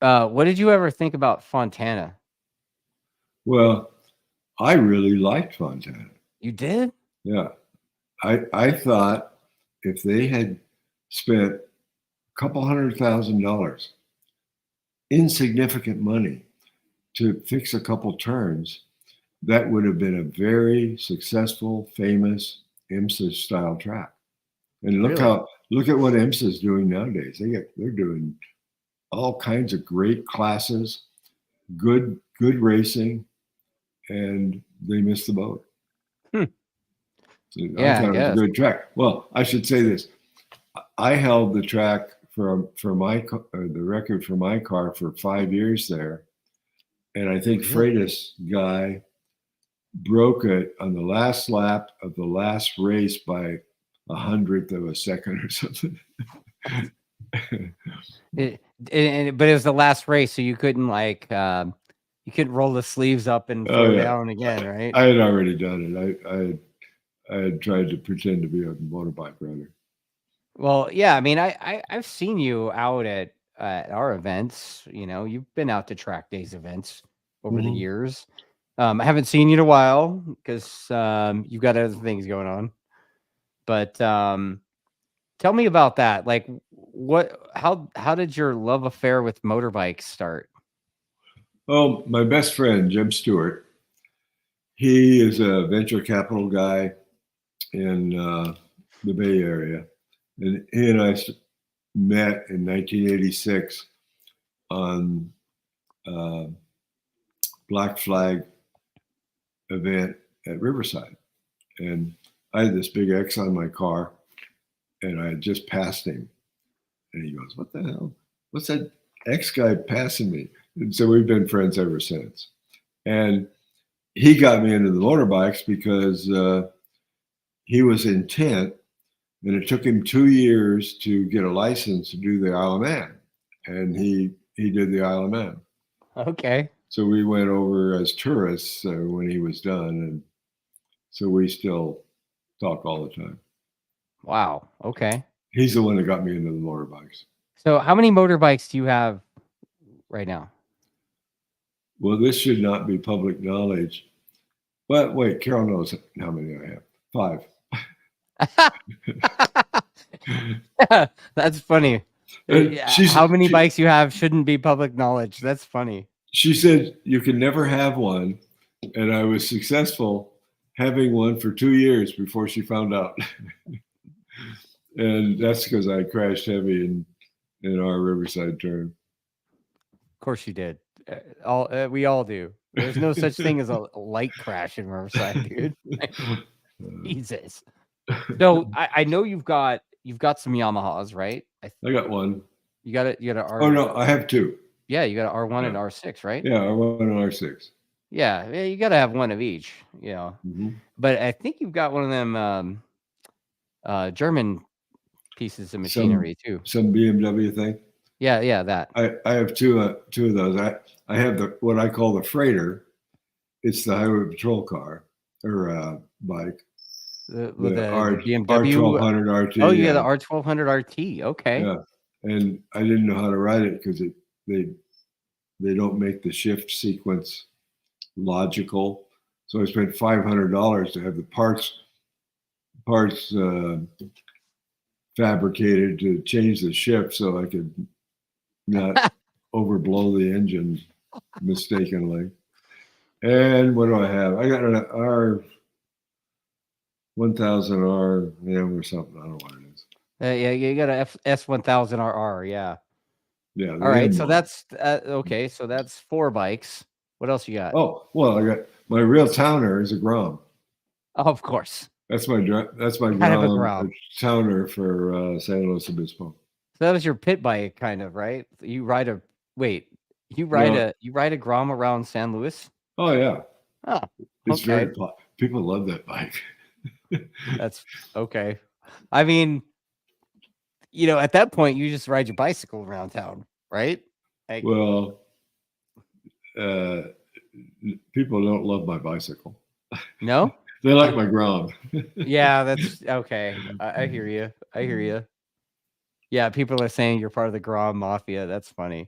What did you ever think about Fontana? Well, I really liked Fontana. You did? Yeah. I thought if they had spent a couple $100,000, insignificant money, to fix a couple turns, that would have been a very successful, famous IMSA style track. And look at what IMSA is doing nowadays. They're doing all kinds of great classes, good racing, and they missed the boat. Yeah, I thought it was a good track. Well, I should say this. I held the track for my the record for my car for 5 years there, and I think Freitas guy broke it on the last lap of the last race by 100th of a second or something. But it was the last race, so you couldn't like you couldn't roll the sleeves up and throw down again, right? I had already done it. I had tried to pretend to be a motorbike rider. Well, yeah, I mean, I've seen you out at our events. You know, you've been out to TrackDaz events over the years. I haven't seen you in a while because you've got other things going on. But tell me about that. Like, how did your love affair with motorbikes start? Oh, my best friend, Jim Stewart, he is a venture capital guy in the Bay Area. And he and I met in 1986 on Black Flag event at Riverside. And I had this big X on my car, and I had just passed him. And he goes, "What the hell? What's that X guy passing me?" And so we've been friends ever since. And he got me into the motorbikes because he was intent, and it took him 2 years to get a license to do the Isle of Man. And he did the Isle of Man. Okay. So we went over as tourists when he was done. And so we still talk all the time. Wow. Okay. He's the one that got me into the motorbikes. So how many motorbikes do you have right now? Well, this should not be public knowledge. But wait, Carol knows how many I have. 5. That's funny. How many bikes you have shouldn't be public knowledge. That's funny. She said you can never have one. And I was successful having one for 2 years before she found out. And that's because I crashed heavy in our Riverside turn. Of course you did. We all do. There's no such thing as a light crash in Riverside, dude. Jesus. So I know you've got some Yamahas, right? I got one. You got an R. Oh no, I have 2. Yeah, you got an R1 and R6, right? Yeah, R1 and R6. Yeah, you got to have one of each, you know. But I think you've got one of them German pieces of machinery too. Some BMW thing. Yeah, that. I have two of those. I have what I call the freighter. It's the highway patrol car or bike. The BMW R1200 RT. Oh, yeah, the R1200 RT. Okay. Yeah, and I didn't know how to ride it because they don't make the shift sequence logical. So I spent $500 to have the parts fabricated to change the shift so I could not overblow the engine mistakenly. And what do I have? I got an R1000R or something. I don't know what it is. Yeah, you got a S1000RR. Yeah. Yeah. All right. So that's okay. So that's 4 bikes. What else you got? Oh, well, I got my real towner is a Grom. Oh, of course. That's my Grom towner for San Luis Obispo. So that was your pit bike, kind of, right? You ride a Grom around San Luis? Oh yeah. Oh, it's very people love that bike. That's okay. I mean, you know, at that point, you just ride your bicycle around town, right? Well, people don't love my bicycle. No, they like my Grom. Yeah, that's okay. I hear you. Yeah, people are saying you're part of the Grom mafia. That's funny.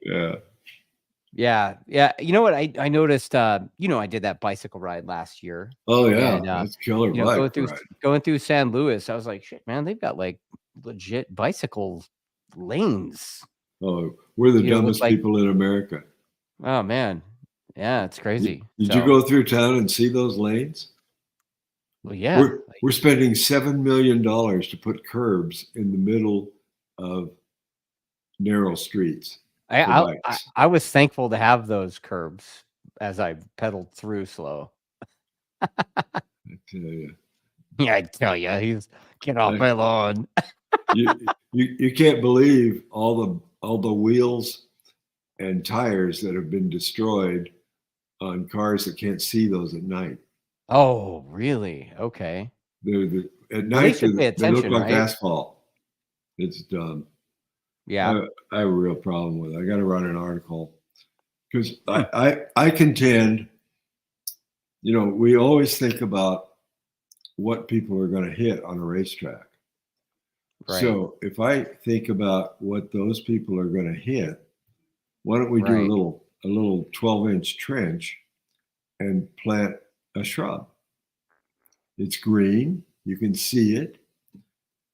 Yeah. You know what? I noticed. I did that bicycle ride last year. Oh yeah, and, that's killer bike. Going through San Luis, I was like, shit, man, they've got like legit bicycle lanes. Oh, we're the dumbest people in America. Oh man, yeah, it's crazy. Did you go through town and see those lanes? Well, yeah, we're spending $7 million to put curbs in the middle of narrow streets. I was thankful to have those curbs as I pedaled through slow. I tell you. Yeah, I tell you, he's get off my lawn. You can't believe all the wheels and tires that have been destroyed on cars that can't see those at night. Oh, really? Okay. At Well, they night should pay they look attention, like right? asphalt. It's dumb. Yeah. I have a real problem with it. I got to run an article because Hmm. I contend, we always think about what people are going to hit on a racetrack. Right. So if I think about what those people are going to hit, why don't we do Right. a little 12-inch trench and plant a shrub? It's green, you can see it,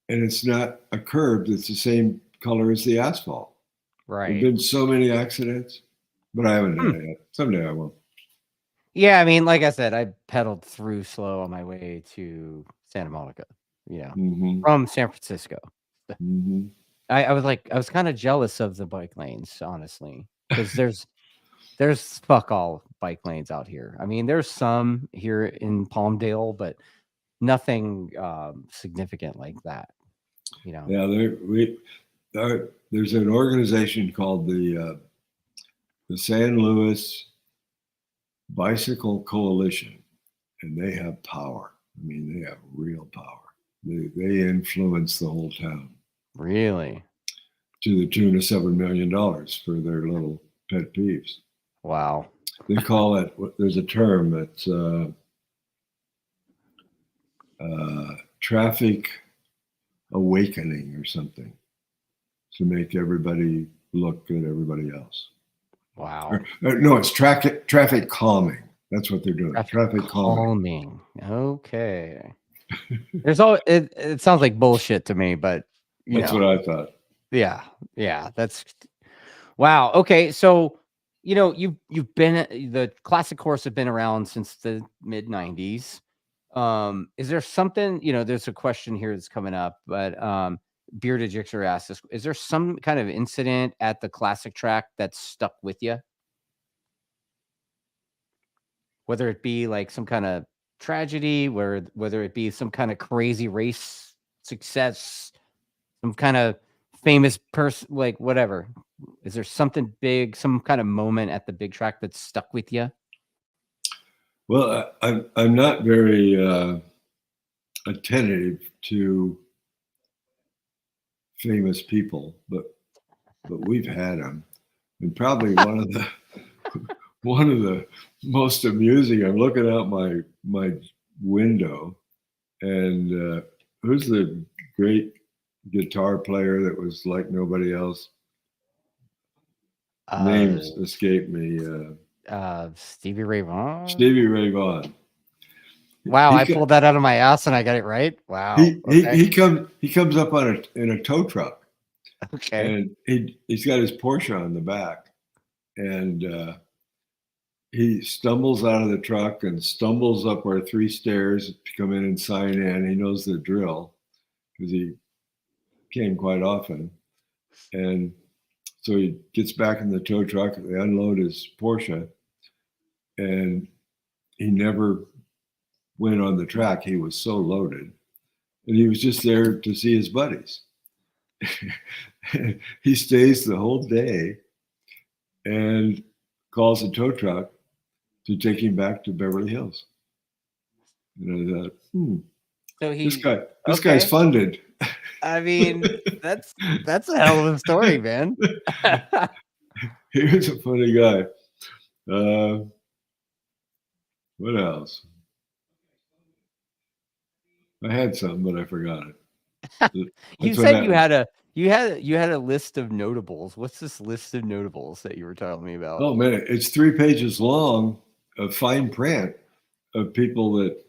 and it's not a curb that's the same color as the asphalt. There've Right. been so many accidents, but I haven't Hmm. done it yet. Someday I will. Yeah, I mean, like I said, I pedaled through slow on my way to Santa Monica, Mm-hmm. from San Francisco. Mm-hmm. I was kind of jealous of the bike lanes, honestly, because there's fuck all bike lanes out here. I mean, there's some here in Palmdale, but nothing significant like that. Yeah, there's an organization called the San Luis Bicycle Coalition, and they have power. I mean, they have real power. They influence the whole town. Really? To the tune of $7 million for their little pet peeves. Wow. They call it, there's a term that's traffic awakening or something, to make everybody look at everybody else. Wow. No, it's traffic calming. That's what they're doing. Traffic calming. Okay. There's all it sounds like bullshit to me, but that's what I thought. Yeah. That's wow. Okay, so you've been the classic course have been around since the mid '90s. Is there something, there's a question here that's coming up, but Bearded Gixxer asked this: is there some kind of incident at the classic track that's stuck with you? Whether it be like some kind of tragedy, whether it be some kind of crazy race success, some kind of famous person, like whatever. Is there something big, some kind of moment at the big track that's stuck with you? Well, I'm not very attentive to famous people, but we've had them, and probably one of the most amusing. I'm looking out my window, and who's the great guitar player that was like nobody else? Names escape me. Stevie Ray Vaughan. Stevie Ray Vaughan. Wow, I pulled that out of my ass and I got it right. Wow. He comes up in a tow truck. Okay. And he's got his Porsche on the back, and he stumbles out of the truck and stumbles up our 3 stairs to come in and sign in. He knows the drill because he came quite often. And so he gets back in the tow truck, they unload his Porsche, and he never went on the track. He was so loaded. And he was just there to see his buddies. He stays the whole day and calls a tow truck to take him back to Beverly Hills. And I thought, so this guy's funded. I mean, that's a hell of a story, man. He was a funny guy. What else? I had something, but I forgot it. You said you had a list of notables. What's this list of notables that you were telling me about? Oh man, it's 3 pages long of fine print of people that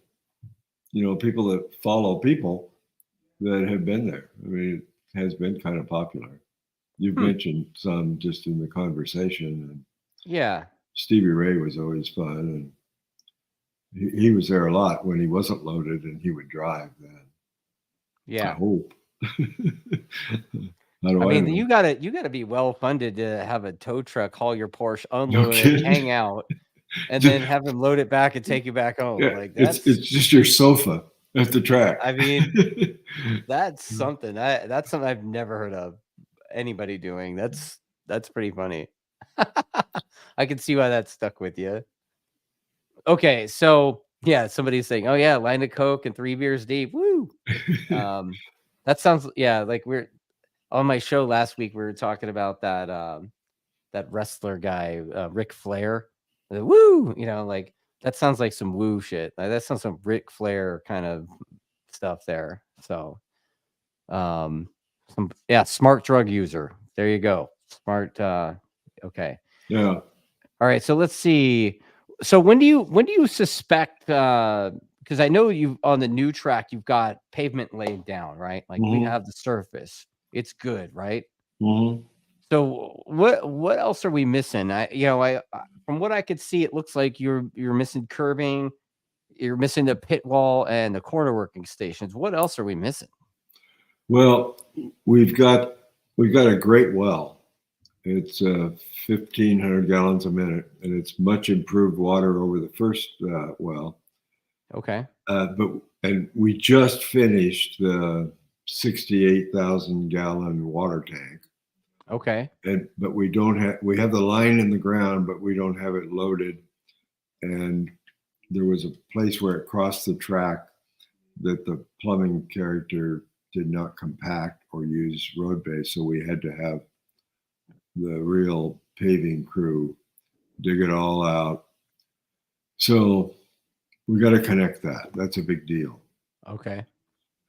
follow people that have been there. I mean, it has been kind of popular. You've mentioned some just in the conversation. And yeah, Stevie Ray was always fun, and he was there a lot when he wasn't loaded, and he would drive then. Yeah. I hope. I mean, you gotta be well funded to have a tow truck haul your Porsche, unload it, hang out, and then have him load it back and take you back home. Yeah, Like that's it's just your sofa. at the track. I mean, that's something. That's something I've never heard of anybody doing. That's pretty funny. I can see why that stuck with you. Okay, so yeah, somebody's saying, "Oh yeah, line of Coke and 3 beers deep." Woo. That sounds like we're on my show last week. We were talking about that that wrestler guy, Ric Flair. The woo, like that sounds like some woo shit. Like, that sounds some Ric Flair kind of stuff there. So, smart drug user. There you go. Smart. Okay. Yeah. All right. So let's see. So when do you suspect? Because I know you on the new track, you've got pavement laid down, right? Like we have the surface. It's good, right? So what else are we missing? I from what I could see, it looks like you're missing curbing, you're missing the pit wall and the corner working stations. What else are we missing? Well, we've got a great well. It's 1,500 gallons a minute, and it's much improved water over the first well. Okay. And we just finished the 68,000 gallon water tank. Okay. But we have the line in the ground, but we don't have it loaded. And there was a place where it crossed the track that the plumbing character did not compact or use road base. So we had to have the real paving crew dig it all out. So we got to connect that. That's a big deal. Okay.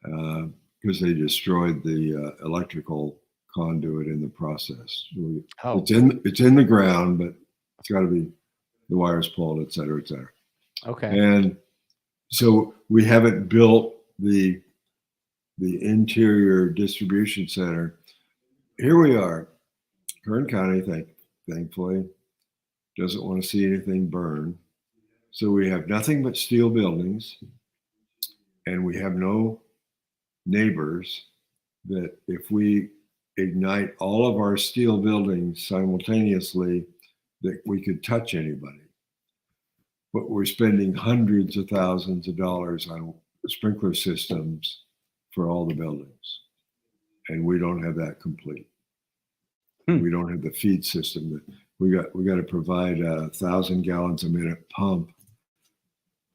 Because they destroyed the electrical conduit in the process. Oh. It's in the ground, but it's got to be the wires pulled, et cetera, et cetera. Okay. And so we haven't built the interior distribution center. Here we are. Kern County, thankfully, doesn't want to see anything burn. So we have nothing but steel buildings, and we have no neighbors that if we ignite all of our steel buildings simultaneously, that we could touch anybody. But we're spending hundreds of thousands of dollars on sprinkler systems for all the buildings. And we don't have that complete. We don't have the feed system. We got to provide 1,000 gallons a minute pump.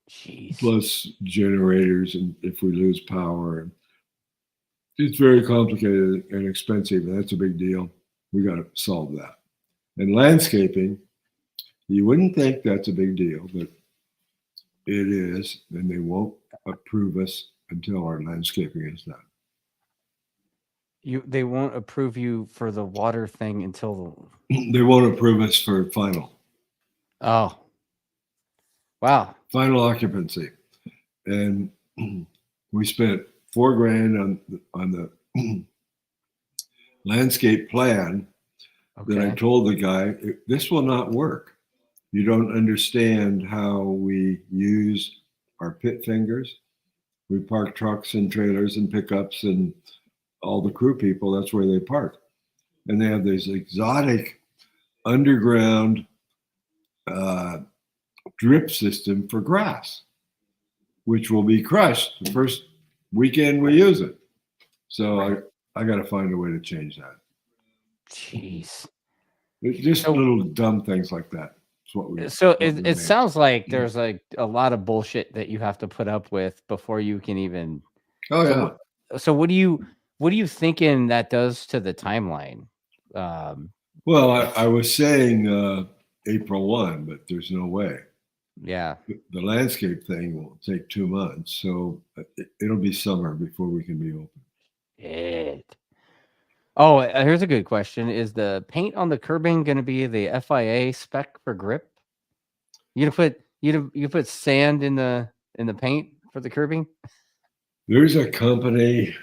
Jeez. Plus generators, and if we lose power, it's very complicated and expensive. And that's a big deal. We got to solve that. And landscaping, you wouldn't think that's a big deal, but it is, and they won't approve us until our landscaping is done. They won't approve you for the water thing until they won't approve us for final. Oh. Wow. Final occupancy. And we spent $4,000 on the landscape plan. Okay. That I told the guy, this will not work. You don't understand how we use our pit fingers. We park trucks and trailers and pickups, and all the crew people, that's where they park. And they have this exotic underground drip system for grass, which will be crushed the first weekend we use it. So I got to find a way to change that. Jeez. It's just little dumb things like that. It sounds like there's like a lot of bullshit that you have to put up with before you can even. Oh yeah. So what are you thinking that does to the timeline? Well, I was saying April 1, but there's no way. Yeah. The landscape thing will take 2 months, so it'll be summer before we can be open. Oh, here's a good question. Is the paint on the curbing going to be the FIA spec for grip? You put sand in the paint for the curbing? There's a company,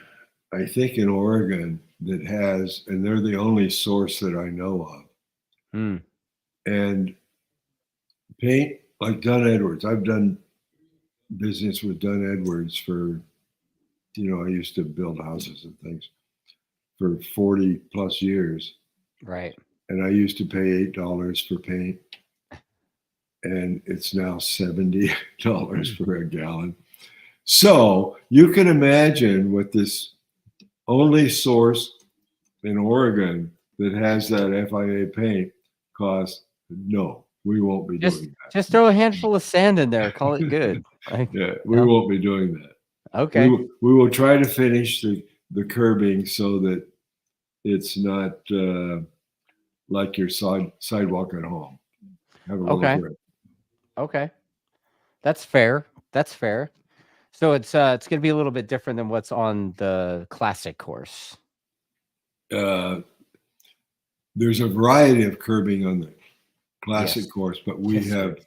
I think in Oregon, that has, and they're the only source that I know of. And paint like Dunn Edwards. I've done business with Dunn Edwards for, I used to build houses and things for 40 plus years. Right. And I used to pay $8 for paint. And it's now $70 for a gallon. So you can imagine what this only source in Oregon that has that FIA paint costs. No, we won't be doing that. Just throw a handful of sand in there. Call it good. Like, Yeah, we won't be doing that. Okay. We will try to finish the curbing so that it's not like your sidewalk at home. Have a little grip. Okay. That's fair. That's fair. So it's going to be a little bit different than what's on the classic course. There's a variety of curbing on the classic course, but we have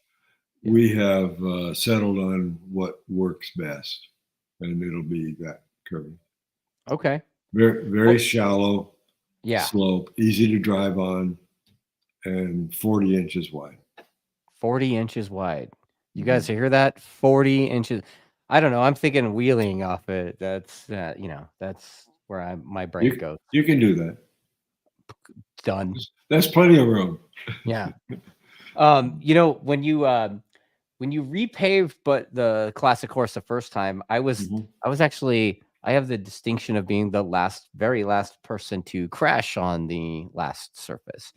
settled on what works best, and it'll be that curbing. Okay. Very shallow. Slope, easy to drive on, and 40 inches wide. 40 inches wide. You guys hear that? 40 inches. I don't know. I'm thinking wheeling off it. That's that's where my brain goes. You can do that. Done. That's plenty of room. Yeah. You know, when you repaved but the classic course the first time, I was actually, I have the distinction of being the very last person to crash on the last surface.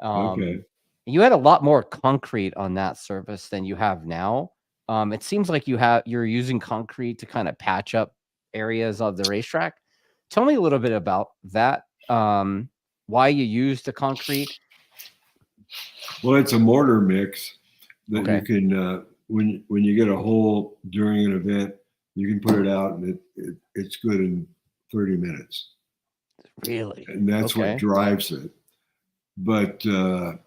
Okay. You had a lot more concrete on that surface than you have now. It seems like you're using concrete to kind of patch up areas of the racetrack. Tell me a little bit about that. Why you use the concrete? Well, it's a mortar mix that you can when you get a hole during an event, you can put it out and it's good in 30 minutes. Really? And that's what drives it. But the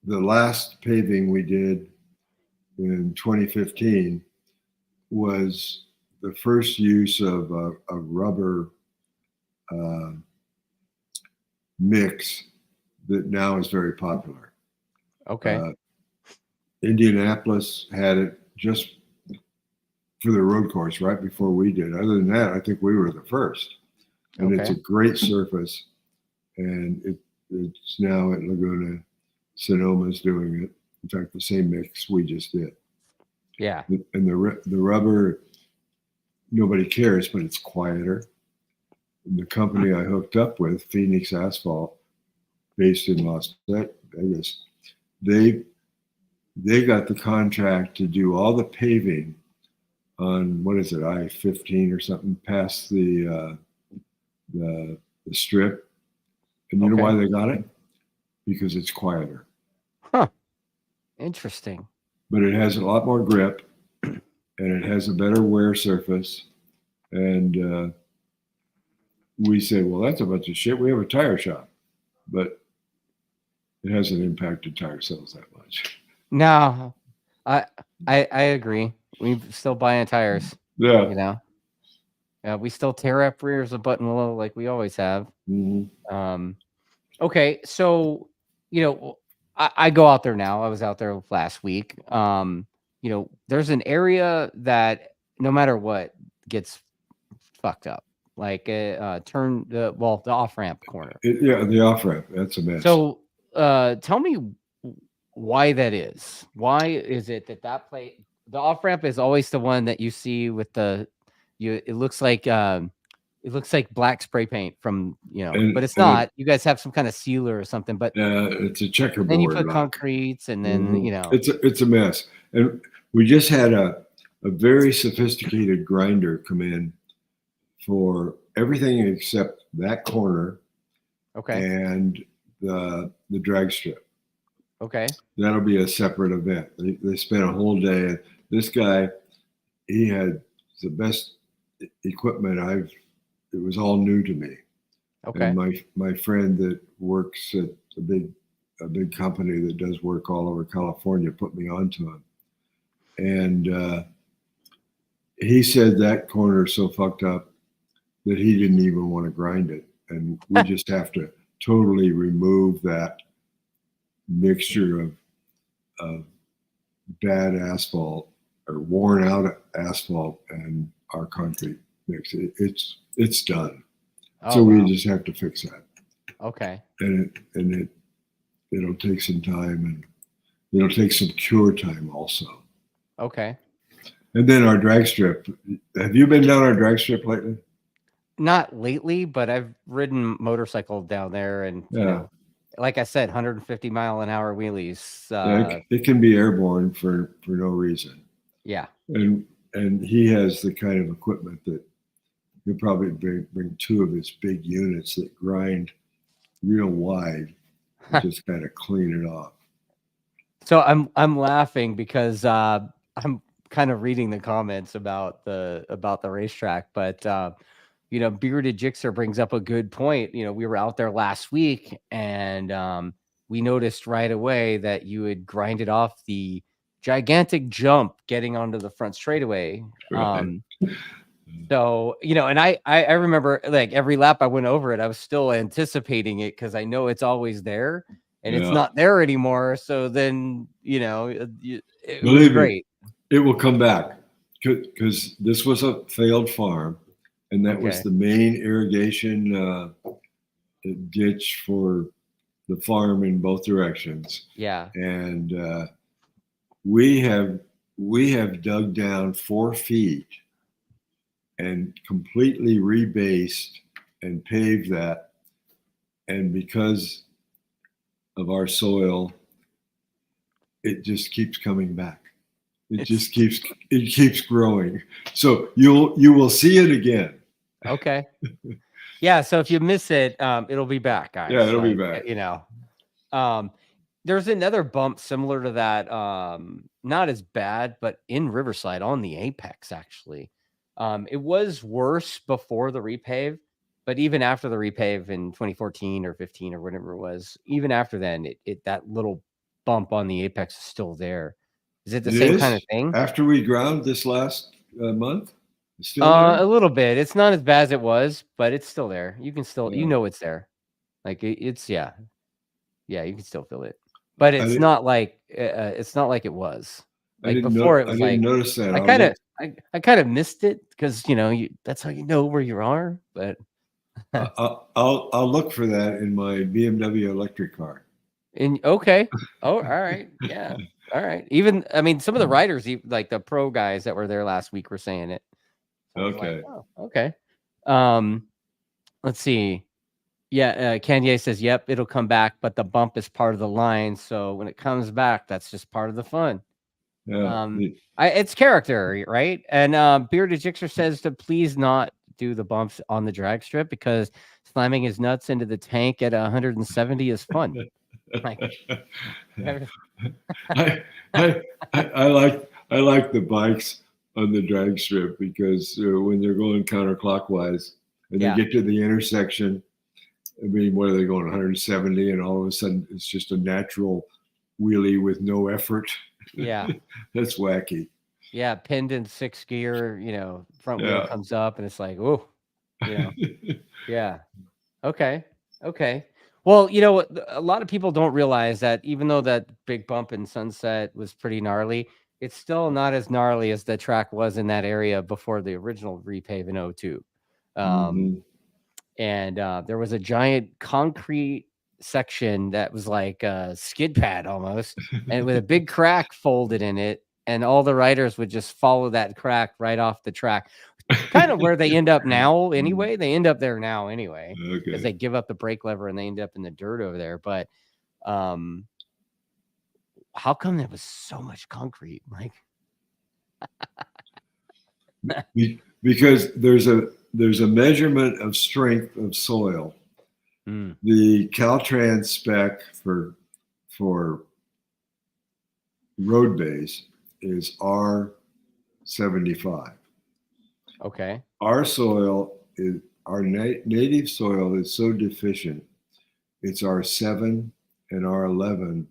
last paving we did in 2015 was the first use of a rubber mix that now is very popular. Indianapolis had it just for the road course right before we did. Other than that, I think we were the first. And it's a great surface, and it's now at Laguna. Sonoma's doing it. In fact, the same mix we just did. Yeah. And the rubber, nobody cares, but it's quieter. And the company I hooked up with, Phoenix Asphalt, based in Las Vegas, they got the contract to do all the paving on, what is it, I-15 or something, past the strip. And you know why they got it? Because it's quieter. Huh. Interesting. But it has a lot more grip, and it has a better wear surface. And we say, well, that's a bunch of shit. We have a tire shop. But it hasn't impacted tire sales that much. No, I agree. We're still buying tires. Yeah. You know. Yeah, we still tear up rears of Buttonwillow like we always have. Okay, so you know, I go out there now. I was out there last week. You know, there's an area that no matter what gets fucked up. Like the off ramp corner. The off ramp. That's a mess. So tell me why that is. Why is it that the off ramp is always the one that you see with it looks like black spray paint from, but it's not. You guys have some kind of sealer or something, but it's a checkerboard. Then you put concretes, and then it's a mess. And we just had a very sophisticated grinder come in for everything except that corner, and the drag strip. That'll be a separate event. They spent a whole day. This guy, he had the best equipment it was all new to me. And my friend that works at a big company that does work all over California put me onto him. And he said that corner is so fucked up that he didn't even want to grind it. And we just have to totally remove that mixture of bad asphalt or worn out asphalt and our concrete mix. It's done. So we just have to fix that. And it'll take some time, and it'll take some cure time also. And then our drag strip. Have you been down our drag strip lately? Not lately, but I've ridden motorcycle down there, and you Yeah. know, like I said, 150-mile-an-hour wheelies. Yeah, it can be airborne for no reason. Yeah. And he has the kind of equipment that he'll probably bring two of his big units that grind real wide and just kind of clean it off. So I'm laughing because I'm kind of reading the comments about the racetrack, but you know, Bearded Jixer brings up a good point. You know, we were out there last week, and we noticed right away that you had grinded off the gigantic jump getting onto the front straightaway. Right. So, you know, and I remember like every lap I went over it, I was still anticipating it because I know it's always there, and it's Yeah. not there anymore. So then, you know, it was Believe me, great. it will come back because this was a failed farm, and that was Okay. the main irrigation ditch for the farm in both directions. Yeah. And we have dug down 4 feet and completely rebased and paved that. And because of our soil, it just keeps coming back. It keeps growing. So you will see it again. Okay. Yeah. So if you miss it, it'll be back, guys. Yeah, it'll be back. You know, there's another bump similar to that. Not as bad, but in Riverside on the Apex, actually. It was worse before the repave, but even after the repave in 2014 or 15 or whatever it was, even after then, that little bump on the Apex is still there. Is it the same kind of thing? After we ground this last month, it's still there? A little bit. It's not as bad as it was, but it's still there. You can still, you Yeah. know, it's there. Like it's yeah, you can still feel it, but it's not like it was. Like before, it was I didn't like notice that. I kind of missed it because you know that's how you know where you are. But I'll look for that in my BMW electric car. Okay, oh, all right, yeah, all right. Even I mean, some of the riders, like the pro guys that were there last week, were saying it. So okay. Like, oh, okay. Let's see. Yeah, Kanye says, "Yep, it'll come back, but the bump is part of the line. So when it comes back, that's just part of the fun." Yeah. It's character, right? And Bearded Jixer says to please not do the bumps on the drag strip because slamming his nuts into the tank at 170 is fun. Like, I like the bikes on the drag strip because when they're going counterclockwise and they get to the intersection, I mean, what are they going 170, and all of a sudden it's just a natural wheelie with no effort. Yeah, that's wacky. Yeah, pinned in 6th gear, you know, front wheel comes up and it's like, oh, you know, yeah. Okay. Well, you know, a lot of people don't realize that even though that big bump in Sunset was pretty gnarly, it's still not as gnarly as the track was in that area before the original repave in 02. And there was a giant concrete section that was like a skid pad almost, and with a big crack folded in it, and all the riders would just follow that crack right off the track. Kind of where they end up now anyway. They end up there now anyway because they give up the brake lever and they end up in the dirt over there. But how come there was so much concrete? Like because there's a measurement of strength of soil. The Caltrans spec for road base is R75. Okay. Our soil is our native soil is so deficient. It's R7 and R11,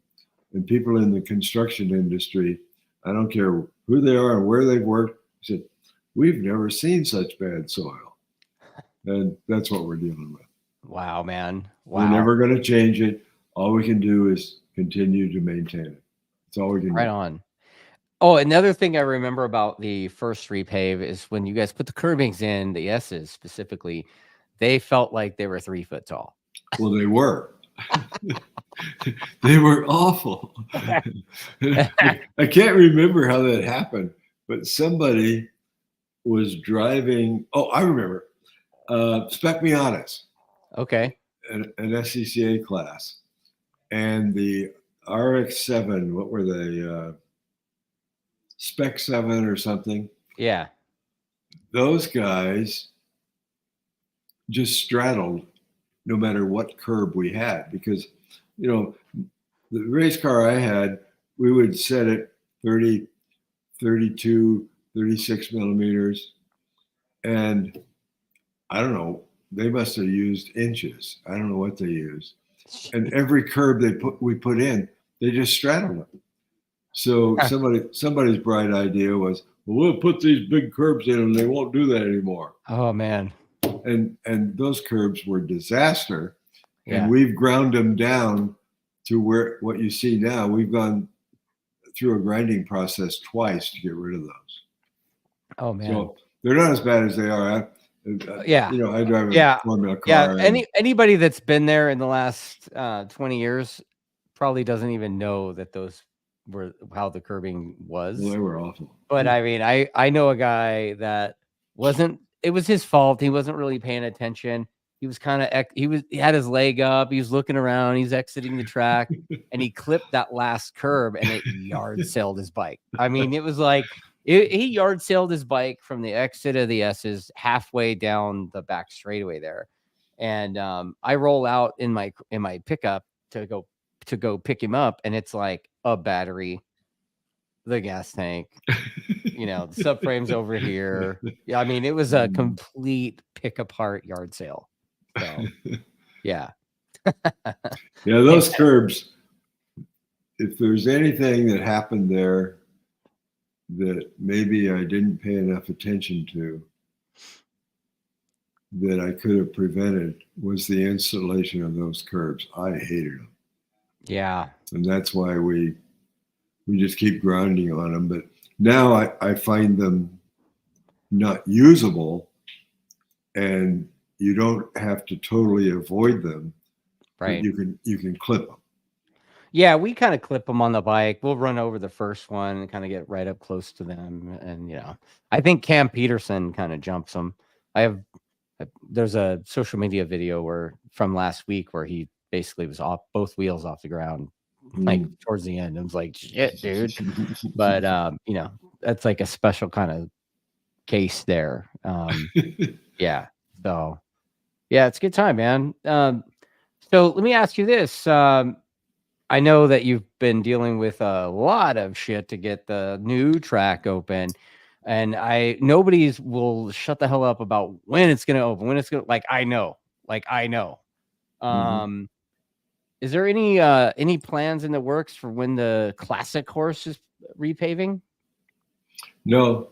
and people in the construction industry, I don't care who they are and where they've worked, said we've never seen such bad soil, and that's what we're dealing with. Wow, man. Wow. We're never going to change it. All we can do is continue to maintain it. That's all we can do. Right on. Oh, another thing I remember about the first repave is when you guys put the curbings in, the S's specifically, they felt like they were 3 foot tall. Well, they were. They were awful. I can't remember how that happened, but somebody was driving. Oh, I remember. Spec Me Honest, Okay. an SCCA class, and the RX-7. What were they? Spec 7 or something. Yeah. Those guys just straddled no matter what curb we had, because, you know, the race car I had, we would set it 30, 32, 36 millimeters. And I don't know, they must have used inches. I don't know what they used. And every curb we put in, they just straddled it. So somebody's bright idea was, well, we'll put these big curbs in and they won't do that anymore. Oh man. And those curbs were disaster. Yeah. And we've ground them down to what you see now. We've gone through a grinding process twice to get rid of those. Oh man. So they're not as bad as they are. Yeah. You know, I drive a Formula car. Yeah. Anybody that's been there in the last 20 years probably doesn't even know that those were how the curbing was. Well, they were awful. But I mean, I know a guy that it was his fault. He wasn't really paying attention. He was he had his leg up. He was looking around. He's exiting the track and he clipped that last curb and it yard sailed his bike. I mean, it was like, he yard sailed his bike from the exit of the S's halfway down the back straightaway there. And I roll out in my pickup to go pick him up. And it's like a battery, the gas tank, you know, the subframe's over here. Yeah, I mean, it was a complete pick apart yard sale. So, yeah. Yeah, those curbs, if there's anything that happened there that maybe I didn't pay enough attention to that I could have prevented, was the installation of those curbs. I hated them. Yeah. And that's why we just keep grinding on them. But now I find them not usable, and you don't have to totally avoid them. Right. You can clip them. Yeah, we kind of clip them on the bike. We'll run over the first one and kind of get right up close to them. And, you know, I think Cam Peterson kind of jumps them. There's a social media video from last week where he basically was off both wheels off the ground, like towards the end. I was like, shit, dude. But, you know, that's like a special kind of case there. Yeah. So, yeah, it's a good time, man. So let me ask you this. I know that you've been dealing with a lot of shit to get the new track open, and nobody will shut the hell up about when it's going to open, I know. Is there any plans in the works for when the classic course is repaving? No.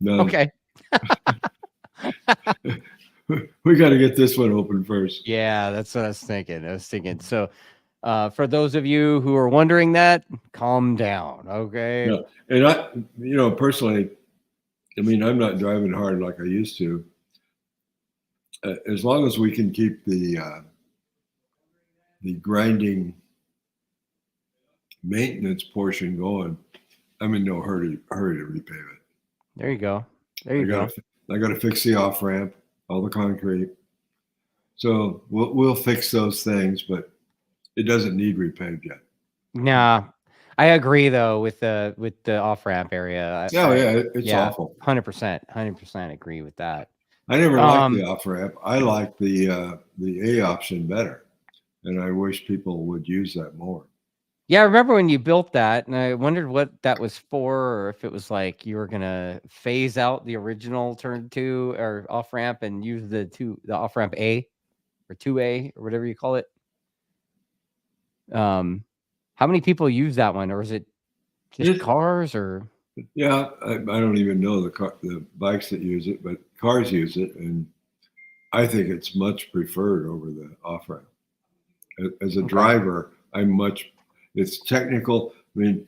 Okay. We got to get this one open first. Yeah, that's what I was thinking. So, for those of you who are wondering that, calm down, okay? Yeah. And I, you know, personally, I mean, I'm not driving hard like I used to. As long as we can keep the grinding maintenance portion going, I'm in no hurry to repave it. There you go. I got to fix the off ramp, all the concrete. So we'll fix those things, but it doesn't need repaved yet. Nah, I agree though with the off ramp area. It's awful. 100% agree with that. I never liked the off ramp. I like the A option better, and I wish people would use that more. Yeah, I remember when you built that, and I wondered what that was for, or if it was like you were gonna phase out the original turn 2 or off ramp and use the off ramp A or 2A or whatever you call it. How many people use that one, or is it just cars? Or yeah, I don't even know the bikes that use it, but cars use it, and I think it's much preferred over the off ramp. As a driver, it's technical. I mean,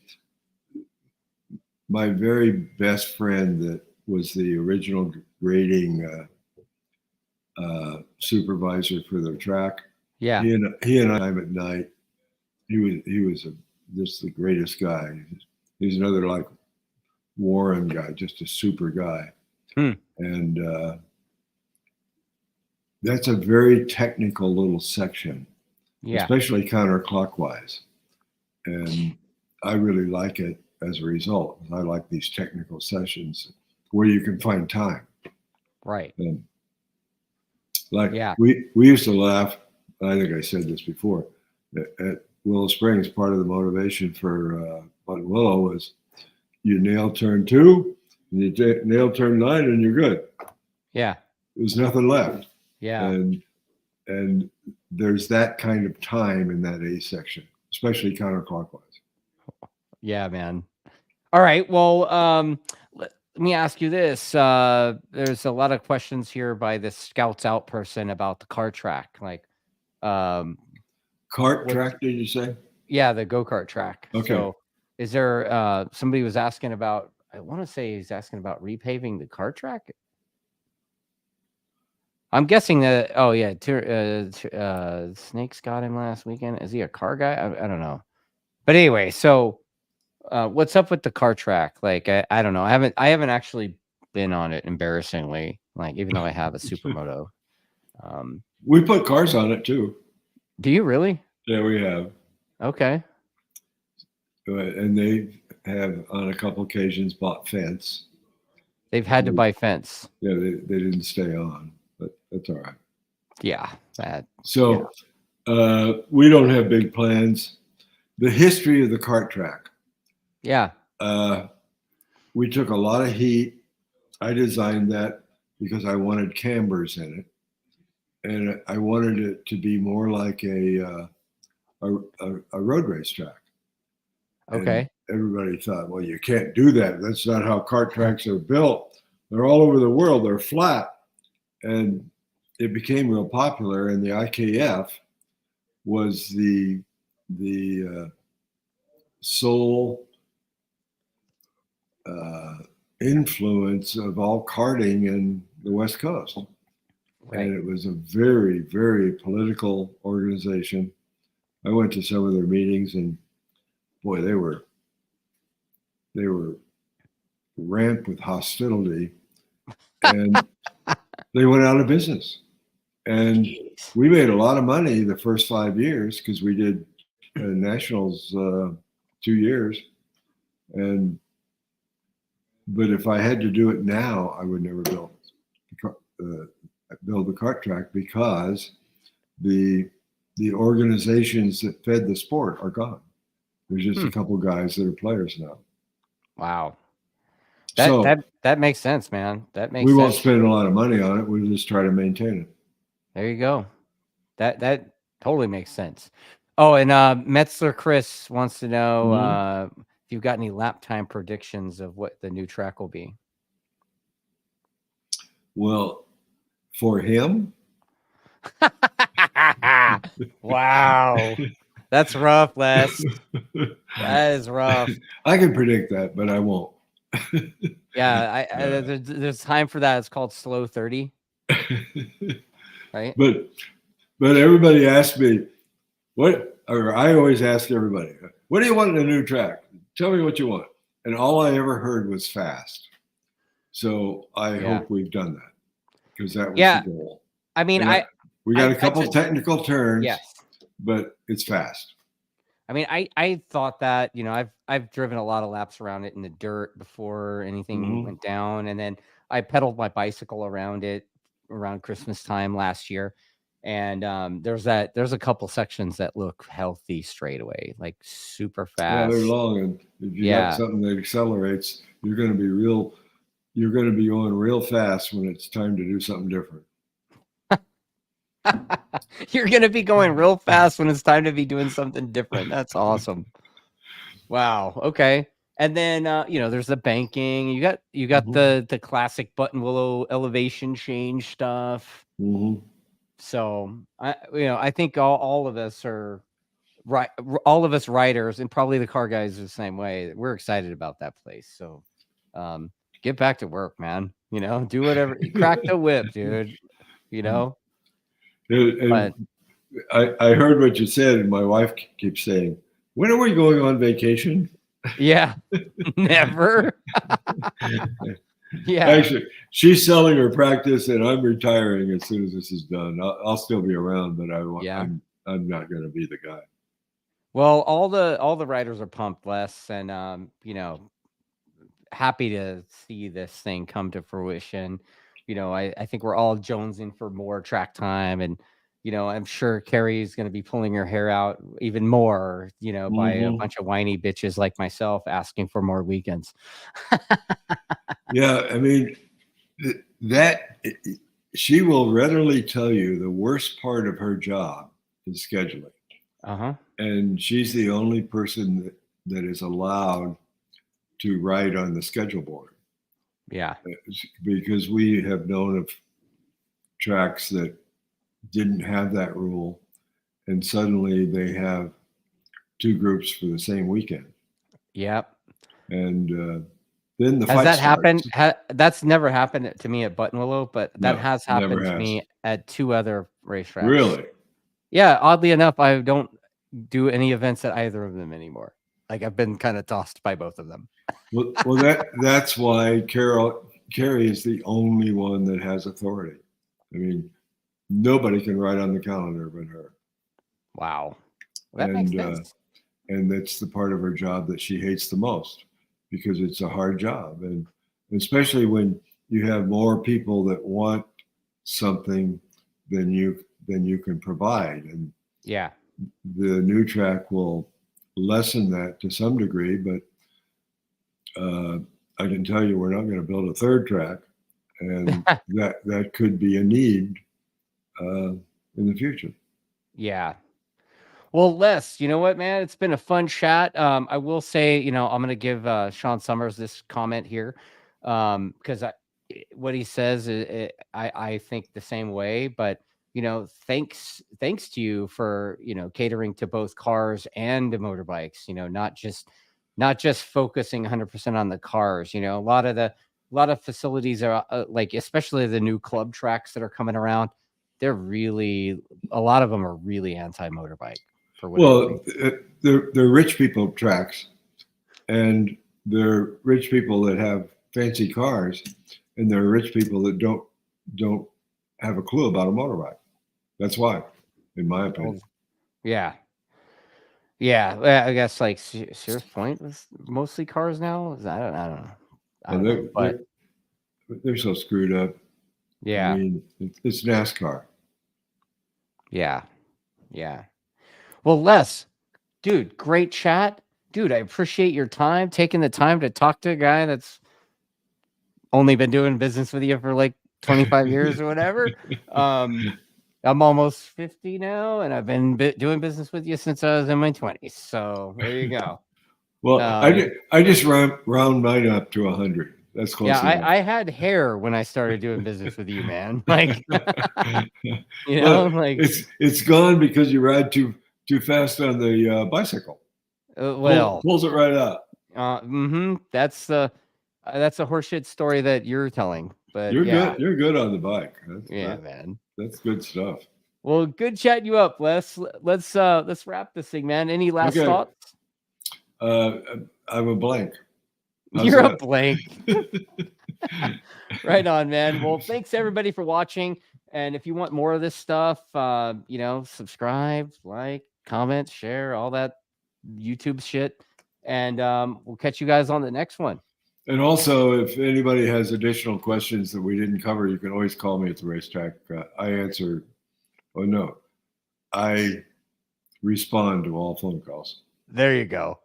my very best friend that was the original grading supervisor for the track. Yeah, he and I at night. He was just the greatest guy. He's another like Warren guy, just a super guy. And that's a very technical little section, especially counterclockwise. And I really like it as a result. I like these technical sessions where you can find time. Right. And we used to laugh. I think I said this before. At Willow Springs, part of the motivation for Buttonwillow was you nail turn 2, and you nail turn 9, and you're good. Yeah. There's nothing left. Yeah. And there's that kind of time in that A section, especially counterclockwise. Yeah, man. All right. Well, let me ask you this. There's a lot of questions here by the Scouts Out person about the kart track. Like, kart track, did you say? Yeah, the go-kart track. Okay. So is there, somebody was asking about, I want to say he's asking about repaving the kart track. I'm guessing that, oh yeah, Snakes got him last weekend. Is he a car guy? I don't know. But anyway, so what's up with the kart track? Like, I don't know. I haven't actually been on it, embarrassingly, like, even though I have a supermoto. We put cars on it too. Do you really? Yeah, we have. Okay. And they have on a couple occasions bought fence. They've had to buy fence. Yeah, they didn't stay on, but that's all right. Yeah. So we don't have big plans. The history of the kart track. Yeah. We took a lot of heat. I designed that because I wanted cambers in it. And I wanted it to be more like a road race track. Okay. And everybody thought, well, you can't do that. That's not how kart tracks are built. They're all over the world. They're flat. And it became real popular. And the IKF was the sole influence of all karting in the West Coast. Right. And it was a very, very political organization. I went to some of their meetings, and boy, they were ramped with hostility, and they went out of business. And we made a lot of money the first 5 years because we did nationals 2 years. But if I had to do it now, I would never build the kart track because the organizations that fed the sport are gone. There's just a couple guys that are players now. Wow. That makes sense, man. That makes sense. We won't spend a lot of money on it. We'll just try to maintain it. There you go. That totally makes sense. Oh, and Metzler Chris wants to know if you've got any lap time predictions of what the new track will be. Well, for him. Wow. That's rough, Les. That is rough. I can predict that, but I won't. Yeah, there's time for that. It's called slow 30. Right? But everybody asks me, I always ask everybody, what do you want in a new track? Tell me what you want. And all I ever heard was fast. So I hope we've done that because that was the goal. I mean, we got a couple technical turns, yes, but it's fast. I mean, I thought that, I've driven a lot of laps around it in the dirt before anything went down. And then I pedaled my bicycle around it around Christmas time last year. And there's a couple sections that look healthy straight away, like super fast. Yeah, they're long. And if you got something that accelerates, you're going to be going real fast when it's time to do something different. You're going to be going real fast when it's time to be doing something different. That's awesome. Wow. Okay. And then, there's the banking. You got the classic Buttonwillow elevation change stuff. So I think all of us are right. All of us riders, and probably the car guys are the same way. We're excited about that place. So, get back to work, man. Do whatever. Crack the whip, dude. And I heard what you said, and my wife keeps saying, "When are we going on vacation?" Yeah. Never. Yeah. Actually, she's selling her practice, and I'm retiring as soon as this is done. I'll still be around, but Yeah. I'm not going to be the guy. Well, all the riders are pumped, Les, and you know, happy to see this thing come to fruition. You know, I think we're all jonesing for more track time, and you know, I'm sure Carrie's going to be pulling her hair out even more, you know, by a Mhm. bunch of whiny bitches like myself asking for more weekends. Yeah, I mean that she will readily tell you the worst part of her job is scheduling, Uh-huh. and she's the only person that is allowed to write on the schedule board. Yeah. Because we have known of tracks that didn't have that rule, and suddenly they have two groups for the same weekend, Yep. and then the Has fight that happened? starts. That's never happened to me at Buttonwillow, but that No, has never happened to has. me at 2 other racetracks. Really? Yeah, oddly enough, I don't do any events at either of them anymore. Like, I've been kinda tossed by both of them. Well, that's why Carrie is the only one that has authority. I mean, nobody can write on the calendar but her, Wow. Well, that makes sense. and that's the part of her job that she hates the most, because it's a hard job, and especially when you have more people that want something than you can provide, and Yeah. the new track will lessen that to some degree, but I can tell you we're not going to build a third track, and that could be a need in the future. Yeah. Well, Les, you know what, man? It's been a fun chat. I will say, you know, I'm gonna give Sean Summers this comment here, because what he says, I think the same way. But you know, thanks to you for you know catering to both cars and the motorbikes. You know, not just focusing 100% on the cars. You know, a lot of facilities are like, especially the new club tracks that are coming around. They're really a lot of them are really anti motorbike. For whatever Well, reason. they're rich people tracks, and they're rich people that have fancy cars, and they're rich people that don't have a clue about a motorbike. That's why, in my opinion. Yeah. Yeah. Well, I guess like Sears Point was mostly cars now. I don't know. I Well, don't know. But they're so screwed up. I yeah. mean, it's NASCAR. Yeah. Yeah. Well, Les, dude, great chat. Dude, I appreciate your time, taking the time to talk to a guy that's only been doing business with you for like 25 years or whatever. I'm almost 50 now, and I've been doing business with you since I was in my 20s. So there you go. Well, I just round mine up to 100. That's Yeah, close enough. I had hair when I started doing business with you, man. Like, you know, Well, like, it's gone because you ride too fast on the bicycle. well, Pulls it right out. that's the that's a horseshit story that you're telling. But You're yeah, good. You're good on the bike. yeah, man. That's good stuff. Well, good chatting you up, Les. Let's wrap this thing, man. Any last Okay. thoughts? I'm a blank. How's You're that? a blank. Right on, man. Well, thanks everybody for watching. And if you want more of this stuff, you know, subscribe, like, comment, share, all that YouTube shit. And we'll catch you guys on the next one. And also, if anybody has additional questions that we didn't cover, you can always call me at the racetrack. I answer. Oh no, I respond to all phone calls. There you go.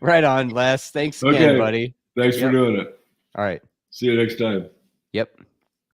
Right on, Les. Thanks again, buddy. Thanks for doing it. All right. See you next time. Yep.